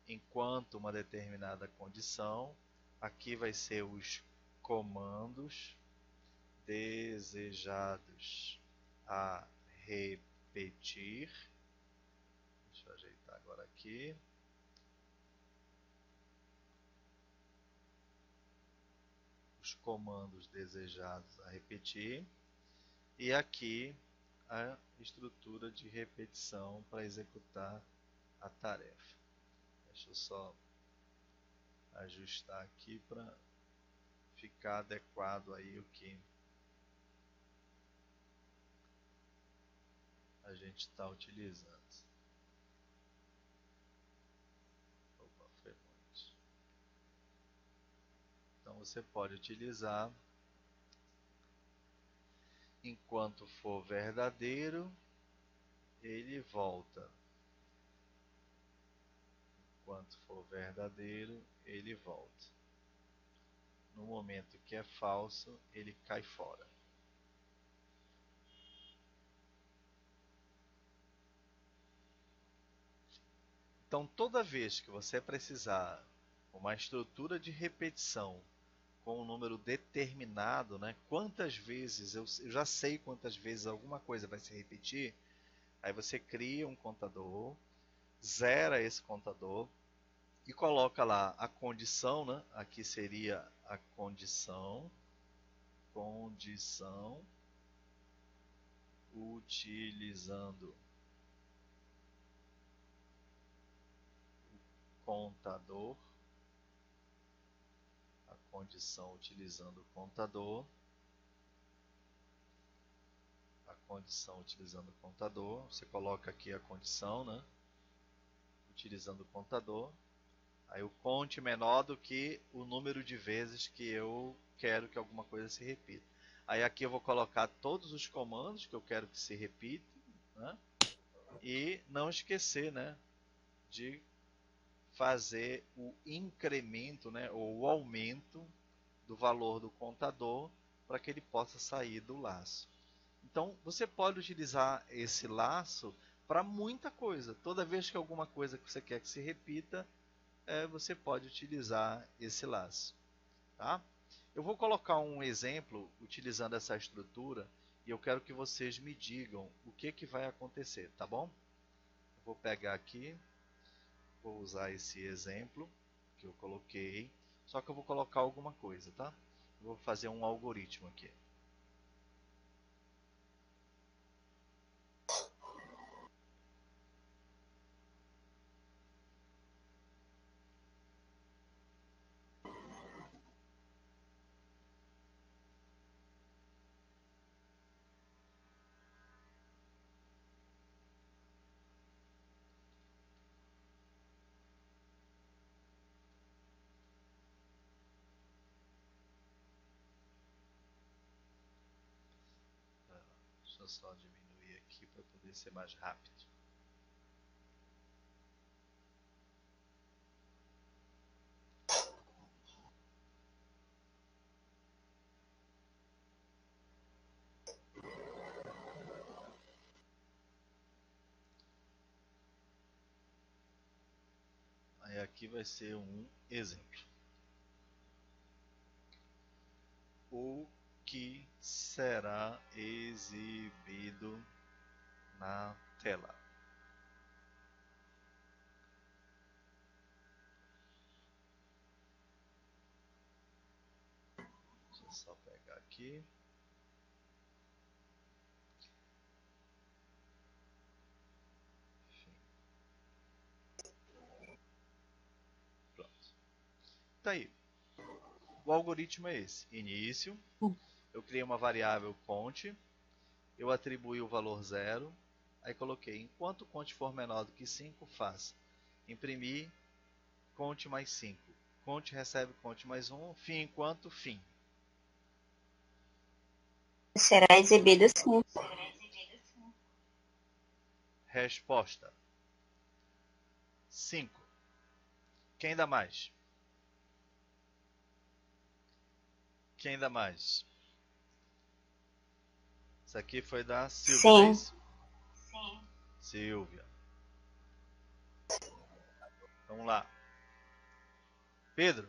A: enquanto uma determinada condição. Aqui vai ser os comandos desejados a repetir. Deixa eu ajeitar agora aqui. Os comandos desejados a repetir. E aqui a estrutura de repetição para executar a tarefa. Deixa eu só ajustar aqui para ficar adequado aí o que a gente está utilizando. Opa, foi muito. Então você pode utilizar enquanto for verdadeiro, ele volta. Enquanto for verdadeiro, ele volta. No momento que é falso, ele cai fora. Então, toda vez que você precisar uma estrutura de repetição com um número determinado, né? Quantas vezes, eu já sei quantas vezes alguma coisa vai se repetir, aí você cria um contador, zera esse contador e coloca lá a condição, né? Aqui seria a condição utilizando contador, a condição utilizando o contador, a condição utilizando o contador, você coloca aqui a condição, né? Utilizando o contador, aí o conte menor do que o número de vezes que eu quero que alguma coisa se repita. Aí aqui eu vou colocar todos os comandos que eu quero que se repitam, né? E não esquecer, né, de fazer o incremento, né, ou o aumento do valor do contador para que ele possa sair do laço. Então, você pode utilizar esse laço para muita coisa. Toda vez que alguma coisa que você quer que se repita, você pode utilizar esse laço. Tá? Eu vou colocar um exemplo utilizando essa estrutura e eu quero que vocês me digam o que vai acontecer, tá bom? Eu vou pegar aqui, vou usar esse exemplo que eu coloquei, só que eu vou colocar alguma coisa, tá? Eu vou fazer um algoritmo aqui. Deixa eu só diminuir aqui para poder ser mais rápido. Aí aqui vai ser um exemplo. O que será exibido na tela? Deixa eu só pegar aqui. Enfim. Pronto. Tá aí. O algoritmo é esse. Início. Eu criei uma variável conte. Eu atribuí o valor 0. Aí coloquei, enquanto o conte for menor do que 5, faça. Imprimir, conte mais 5. Conte recebe conte mais 1. Fim enquanto fim.
C: Será exibido sim.
A: Resposta. 5. Quem dá mais? Quem dá mais? Isso aqui foi da Silvia, não é isso? Sim. Silvia. Vamos lá. Pedro,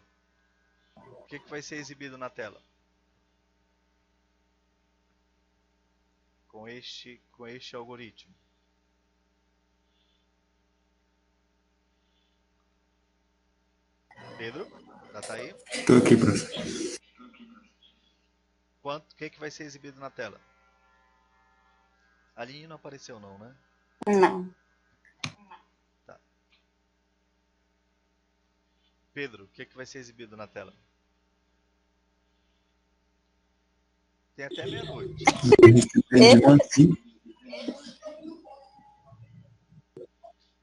A: o que vai ser exibido na tela? Com este algoritmo. Pedro, já tá aí?
B: Estou aqui, professor.
A: O que vai ser exibido na tela? A Aline não apareceu não, né?
C: Não.
A: Tá. Pedro, o que vai ser exibido na tela? Tem até meia-noite.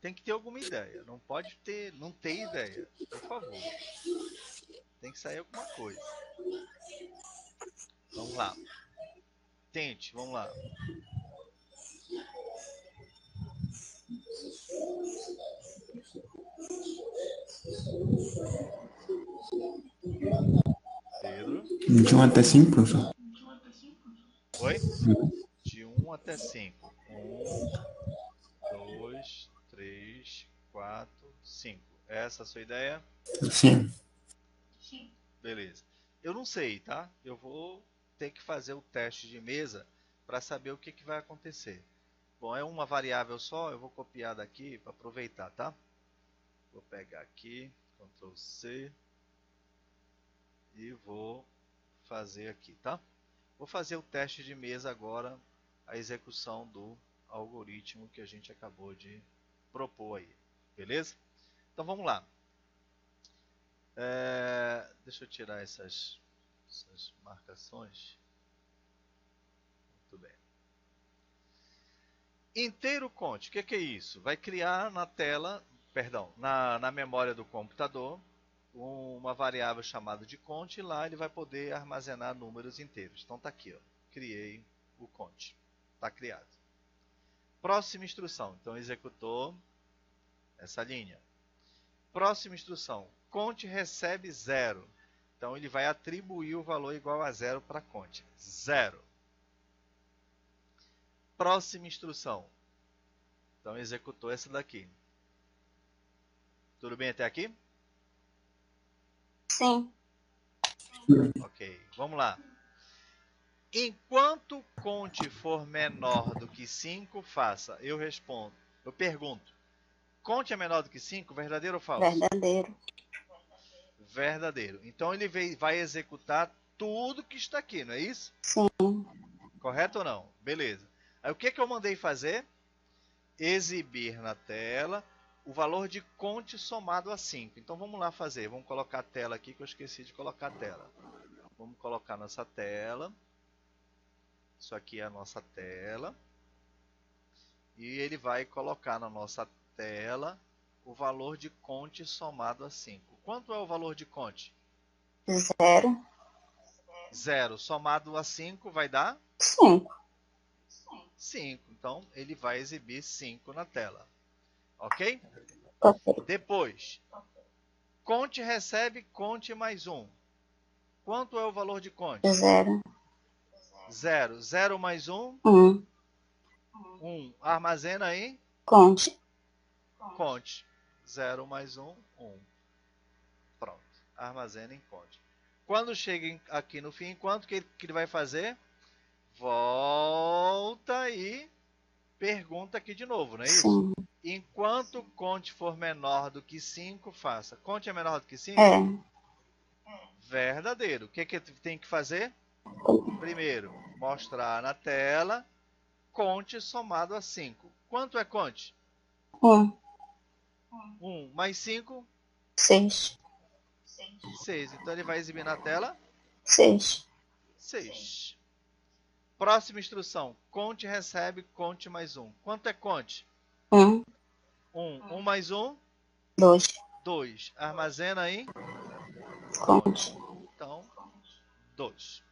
A: Tem que ter alguma ideia. Não pode ter, não ter ideia. Por favor. Tem que sair alguma coisa. Vamos lá. Tente, vamos lá. Pedro.
B: De 1 até 5, professor?
A: Oi? De 1 até 5. 1, 2, 3, 4, É essa a sua ideia?
B: Sim.
A: Beleza. Eu não sei, tá? Eu vou ter que fazer o teste de mesa para saber o que, que vai acontecer. Bom, é uma variável só, eu vou copiar daqui para aproveitar, tá? Vou pegar aqui, Ctrl C e vou fazer aqui, tá? Vou fazer o teste de mesa agora, a execução do algoritmo que a gente acabou de propor aí, beleza? Então vamos lá. Deixa eu tirar essas marcações. Muito bem. Inteiro conte, o que é isso? Vai criar na tela, perdão, na memória do computador, uma variável chamada de conte, e lá ele vai poder armazenar números inteiros. Então tá aqui, ó, criei o conte, está criado. Próxima instrução, então executou essa linha. Próxima instrução, conte recebe 0. Então ele vai atribuir o valor igual a 0 para conte, 0. Próxima instrução, então executou essa daqui. Tudo bem até aqui?
C: Sim.
A: Ok, vamos lá. Enquanto conte for menor do que 5, faça. Eu respondo. Eu pergunto. Conte é menor do que 5, verdadeiro ou falso?
C: Verdadeiro.
A: Verdadeiro. Então ele vai executar tudo que está aqui, não é isso?
C: Sim.
A: Correto ou não? Beleza. Aí o que eu mandei fazer? Exibir na tela o valor de conte somado a 5. Então vamos lá fazer. Vamos colocar a tela aqui que eu esqueci de colocar a tela. Vamos colocar nossa tela. Isso aqui é a nossa tela. E ele vai colocar na nossa tela o valor de conte somado a 5. Quanto é o valor de conte?
C: 0.
A: 0 somado a 5 vai dar
C: 5.
A: 5. Então ele vai exibir 5 na tela. Ok?
C: Ok.
A: Depois, conte recebe conte mais 1. Quanto é o valor de conte?
C: 0.
A: 0. 0 mais 1,
C: 1.
A: 1. Armazena aí,
C: Conte.
A: conte. 0 mais 1, 1. Pronto. Armazena em conte. Quando chega aqui no fim, quanto que ele vai fazer? Volta e pergunta aqui de novo, não é isso?
C: Sim.
A: Enquanto conte for menor do que 5, faça. Conte é menor do que 5?
C: É.
A: Verdadeiro. O que tem que fazer? Primeiro, mostrar na tela conte somado a 5. Quanto é conte?
C: 1.
A: 1 mais 5,
C: 6.
A: 6. Então ele vai exibir na tela
C: 6.
A: 6. Próxima instrução. Conte recebe conte mais 1. Quanto é conte?
C: 1.
A: 1. 1 mais 1,
C: 2.
A: 2. Armazena aí.
C: Conte.
A: Então, 2.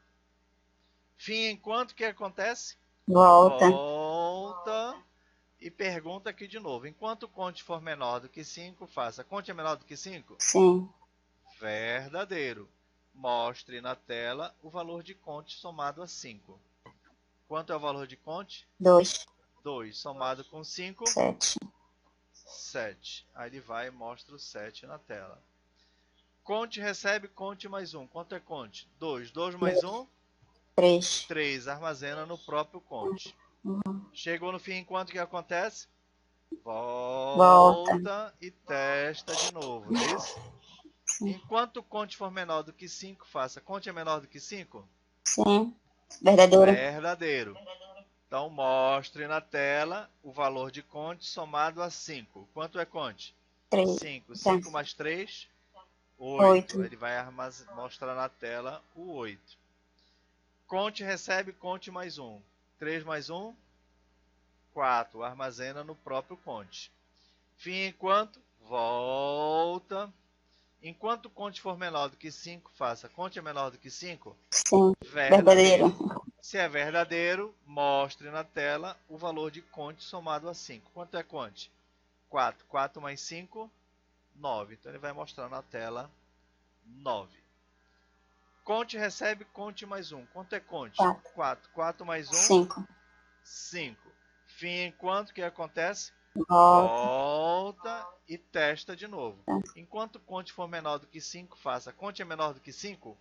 A: Fim enquanto que acontece?
C: Volta.
A: Volta e pergunta aqui de novo. Enquanto conte for menor do que 5, faça. Conte é menor do que 5?
C: Sim.
A: Verdadeiro. Mostre na tela o valor de conte somado a 5. Quanto é o valor de conte?
C: 2.
A: 2. Somado com 5?
C: 7.
A: 7. Aí ele vai e mostra o 7 na tela. Conte recebe conte mais 1. Quanto é conte? 2. 2 mais 1?
C: 3.
A: 3. Armazena no próprio conte. Chegou no fim, quanto que acontece? Volta e testa de novo, não é isso? Enquanto o conte for menor do que 5, faça. Conte é menor do que 5?
C: Sim. Verdadeiro.
A: Verdadeiro. Então mostre na tela o valor de conte somado a 5. Quanto é conte?
C: 3.
A: 5. 5 mais 3? 8.
C: 8.
A: Ele vai mostrar na tela o 8. Conte recebe conte mais 1. 3 mais 1? 4. Armazena no próprio conte. Fim enquanto? Volta. Enquanto o conte for menor do que 5, faça. Conte é menor do que 5?
C: Sim.
A: Verdadeiro.
C: Verdadeiro.
A: Se é verdadeiro, mostre na tela o valor de conte somado a 5. Quanto é conte? 4. 4 mais 5? 9. Então ele vai mostrar na tela 9. Conte recebe conte mais 1. Quanto é conte?
C: 4.
A: 4. 4 mais 1?
C: 5.
A: 5. Fim enquanto que acontece?
C: Volta.
A: volta e testa de novo. Enquanto conte for menor do que 5, faça. Conte é menor do que 5?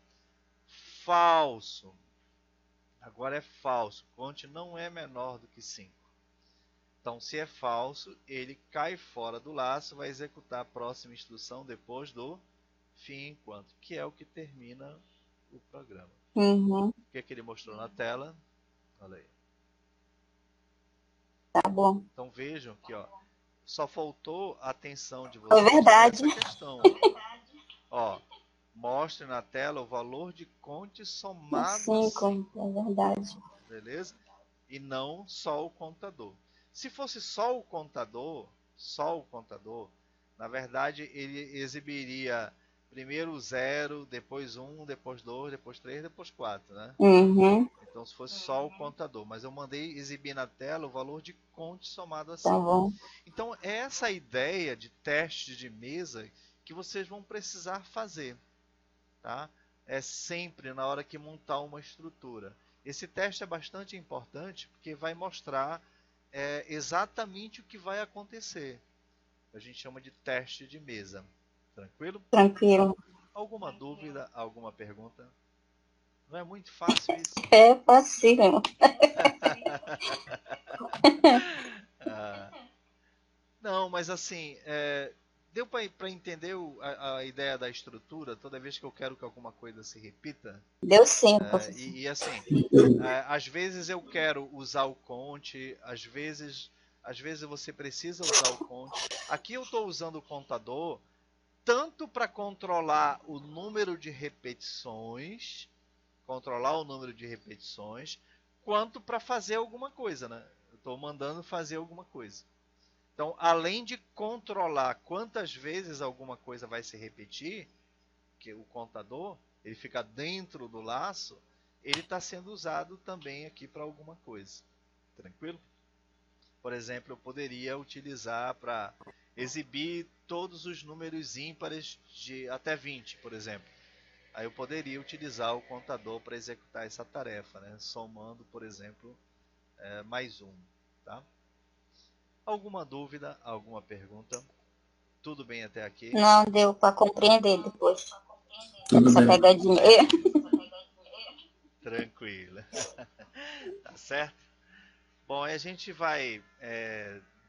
A: Falso. Agora é falso. Conte não é menor do que 5. Então, se é falso, ele cai fora do laço, vai executar a próxima instrução depois do fim enquanto, que é o que termina o programa.
C: Uhum,
A: O que é que ele mostrou na tela? Olha aí.
C: tá bom.
A: Então vejam que ó, só faltou a atenção de
C: Foi
A: vocês
C: verdade.
A: nessa questão. Ó, mostre na tela o valor de conte somado a
C: 5,
A: 5,
C: é verdade.
A: beleza? E não só o contador. Se fosse só o contador, na verdade ele exibiria primeiro o 0, depois 1, depois 2, depois 3, depois 4, né?
C: Uhum,
A: Então se fosse só o contador, mas eu mandei exibir na tela o valor de conte somado a
C: tá
A: 5.
C: bom.
A: Então é essa ideia de teste de mesa que vocês vão precisar fazer, tá? É sempre na hora que montar uma estrutura. Esse teste é bastante importante porque vai mostrar exatamente o que vai acontecer. A gente chama de teste de mesa. Tranquilo?
C: Tranquilo.
A: Alguma dúvida, alguma pergunta? Não é muito fácil isso?
C: É fácil.
A: Ah, não, mas assim, deu para entender a ideia da estrutura toda vez que eu quero que alguma coisa se repita?
C: Deu sim,
A: É,
C: professor.
A: e assim, às vezes eu quero usar o conte, às vezes você precisa usar o conte. Aqui eu estou usando o contador tanto para controlar o número de repetições, quanto para fazer alguma coisa, né? Eu estou mandando fazer alguma coisa. Então, além de controlar quantas vezes alguma coisa vai se repetir, que o contador ele fica dentro do laço, ele está sendo usado também aqui para alguma coisa. Tranquilo? Por exemplo, eu poderia utilizar para exibir todos os números ímpares de até 20, por exemplo. Aí eu poderia utilizar o contador para executar essa tarefa, né? Somando, por exemplo, mais um. Tá? Alguma dúvida, alguma pergunta? Tudo bem até aqui?
C: Não deu para compreender depois
B: Tudo
C: essa
B: bem.
C: pegadinha.
A: Tranquilo. Tá certo? Bom, aí a gente vai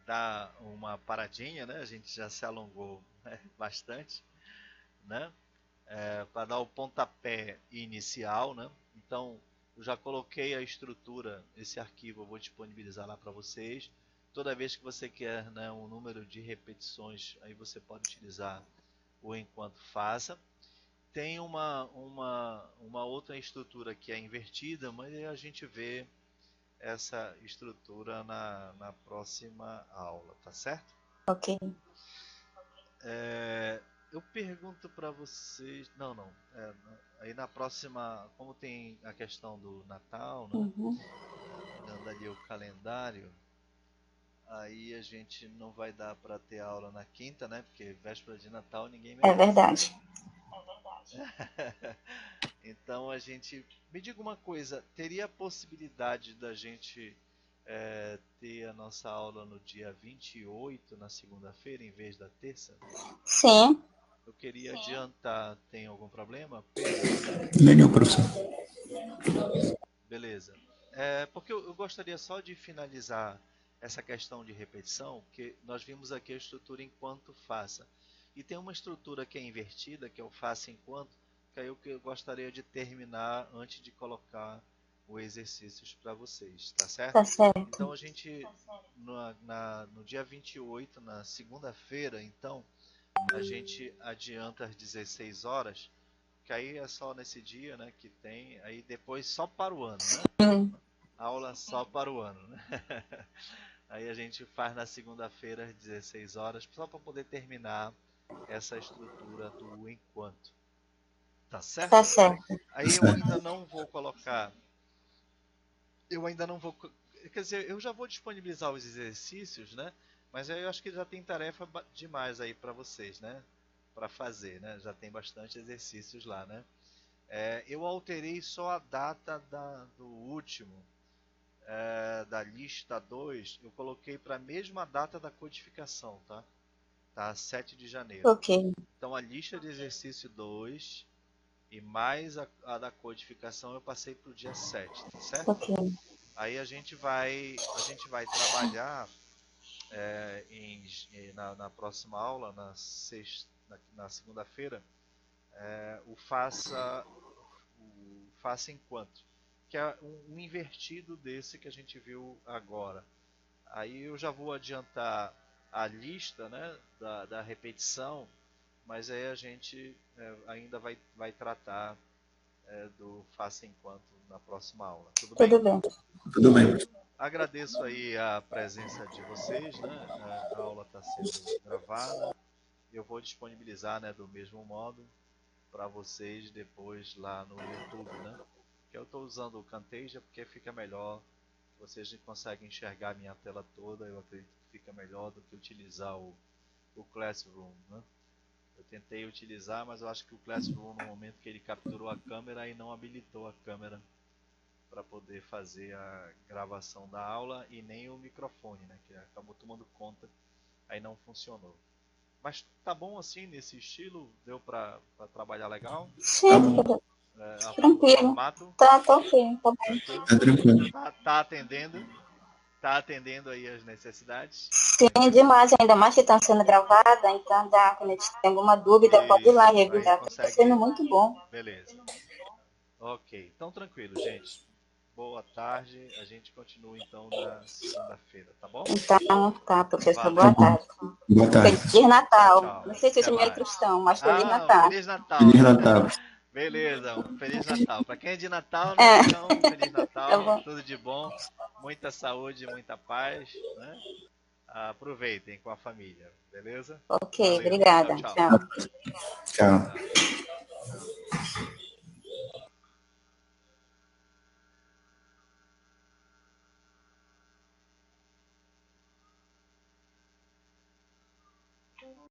A: dar uma paradinha, né? A gente já se alongou bastante, né? Para dar o pontapé inicial, né? Então, eu já coloquei a estrutura, esse arquivo eu vou disponibilizar lá para vocês. Toda vez que você quer, né, um número de repetições, aí você pode utilizar o enquanto faça. Tem uma outra estrutura que é invertida, mas a gente vê essa estrutura na próxima aula, tá certo?
C: Ok.
A: Eu pergunto para vocês. Não, não. Aí na próxima, como tem a questão do Natal, né?
C: Uhum.
A: Olhando ali o calendário, aí a gente não vai dar para ter aula na quinta, né? Porque véspera de Natal ninguém
C: É
A: merece, né?
C: verdade.
A: Então a gente. Me diga uma coisa, teria a possibilidade da gente ter a nossa aula no dia 28, na segunda-feira, em vez da terça?
C: Sim.
A: Eu queria adiantar, tem algum problema? Pedro?
B: Nenhum, professor.
A: Beleza. Porque eu gostaria só de finalizar essa questão de repetição, porque nós vimos aqui a estrutura enquanto faça. E tem uma estrutura que é invertida, que é o faça enquanto, que aí eu gostaria de terminar antes de colocar os exercícios para vocês, tá certo?
C: Tá certo.
A: Então a gente, no dia 28, na segunda-feira, então, a gente adianta às 16 horas, que aí é só nesse dia, né, que tem, aí depois só para o ano, né?
C: Hum,
A: Aula só para o ano, né? Aí a gente faz na segunda-feira às 16 horas, só para poder terminar essa estrutura do enquanto. Tá certo?
C: tá certo.
A: Aí eu ainda não vou colocar, eu ainda não vou, quer dizer, eu já vou disponibilizar os exercícios, né? Mas eu acho que já tem tarefa demais aí para vocês, né? Para fazer, né? Já tem bastante exercícios lá, né? Eu alterei só a data do último. da lista 2, eu coloquei para a mesma data da codificação, tá? Tá, 7 de janeiro.
C: Ok.
A: Então a lista de exercício 2 e mais a da codificação eu passei para o dia 7, tá certo?
C: Ok.
A: Aí a gente vai trabalhar na próxima aula, na segunda-feira, o faça enquanto, que é um invertido desse que a gente viu agora. Aí eu já vou adiantar a lista, né, da repetição, mas aí a gente ainda vai tratar do faça enquanto na próxima aula. Tudo bem?
C: Tudo bem.
B: Tudo bem.
A: Agradeço aí a presença de vocês, né? A aula está sendo gravada. Eu vou disponibilizar, né, do mesmo modo para vocês depois lá no YouTube, né? Que eu estou usando o Camtasia porque fica melhor. Vocês conseguem enxergar a minha tela toda. Eu acredito que fica melhor do que utilizar o Classroom, né? Eu tentei utilizar, mas eu acho que o Classroom, no momento que ele capturou a câmera, aí não habilitou a câmera para poder fazer a gravação da aula e nem o microfone, né, que acabou tomando conta, aí não funcionou. Mas tá bom assim, nesse estilo? Deu para trabalhar legal?
B: Tá
C: Sim,
B: bom.
A: O
C: tranquilo.
A: formato?
C: Tá ok, tá bom.
A: Tranquilo?
B: Tá tranquilo.
A: Tá atendendo? Tá atendendo aí as necessidades?
C: Sim,
A: Tranquilo?
C: demais, ainda mais que está sendo gravada, então dá, quando a gente tem alguma dúvida, pode ir lá e
A: Isso, aí
C: revisar. Está sendo
A: consegue.
C: muito bom.
A: Beleza. Ok, então tranquilo, gente. Boa tarde. A gente continua então na segunda-feira, tá bom?
C: Então, tá, professor,
B: Tá
A: Valeu.
C: boa
B: bom.
C: tarde.
B: Boa tarde.
C: Feliz
A: Tchau,
C: Natal.
A: tchau.
C: Não sei se
A: Até
C: você é
A: mais.
C: cristão, mas Feliz
A: Ah,
C: Natal.
A: Feliz Natal,
B: Feliz
A: né?
B: Natal.
A: Beleza, um Feliz Natal. Para quem é de Natal, né?
C: É,
A: Então, Feliz
C: tá
A: Natal,
C: bom.
A: tudo de bom, muita saúde, muita paz, né? Aproveitem com a família, beleza?
C: Ok,
A: Valeu, tchau,
C: obrigada.
A: tchau.
C: Tchau.
B: Tchau.
A: Tchau.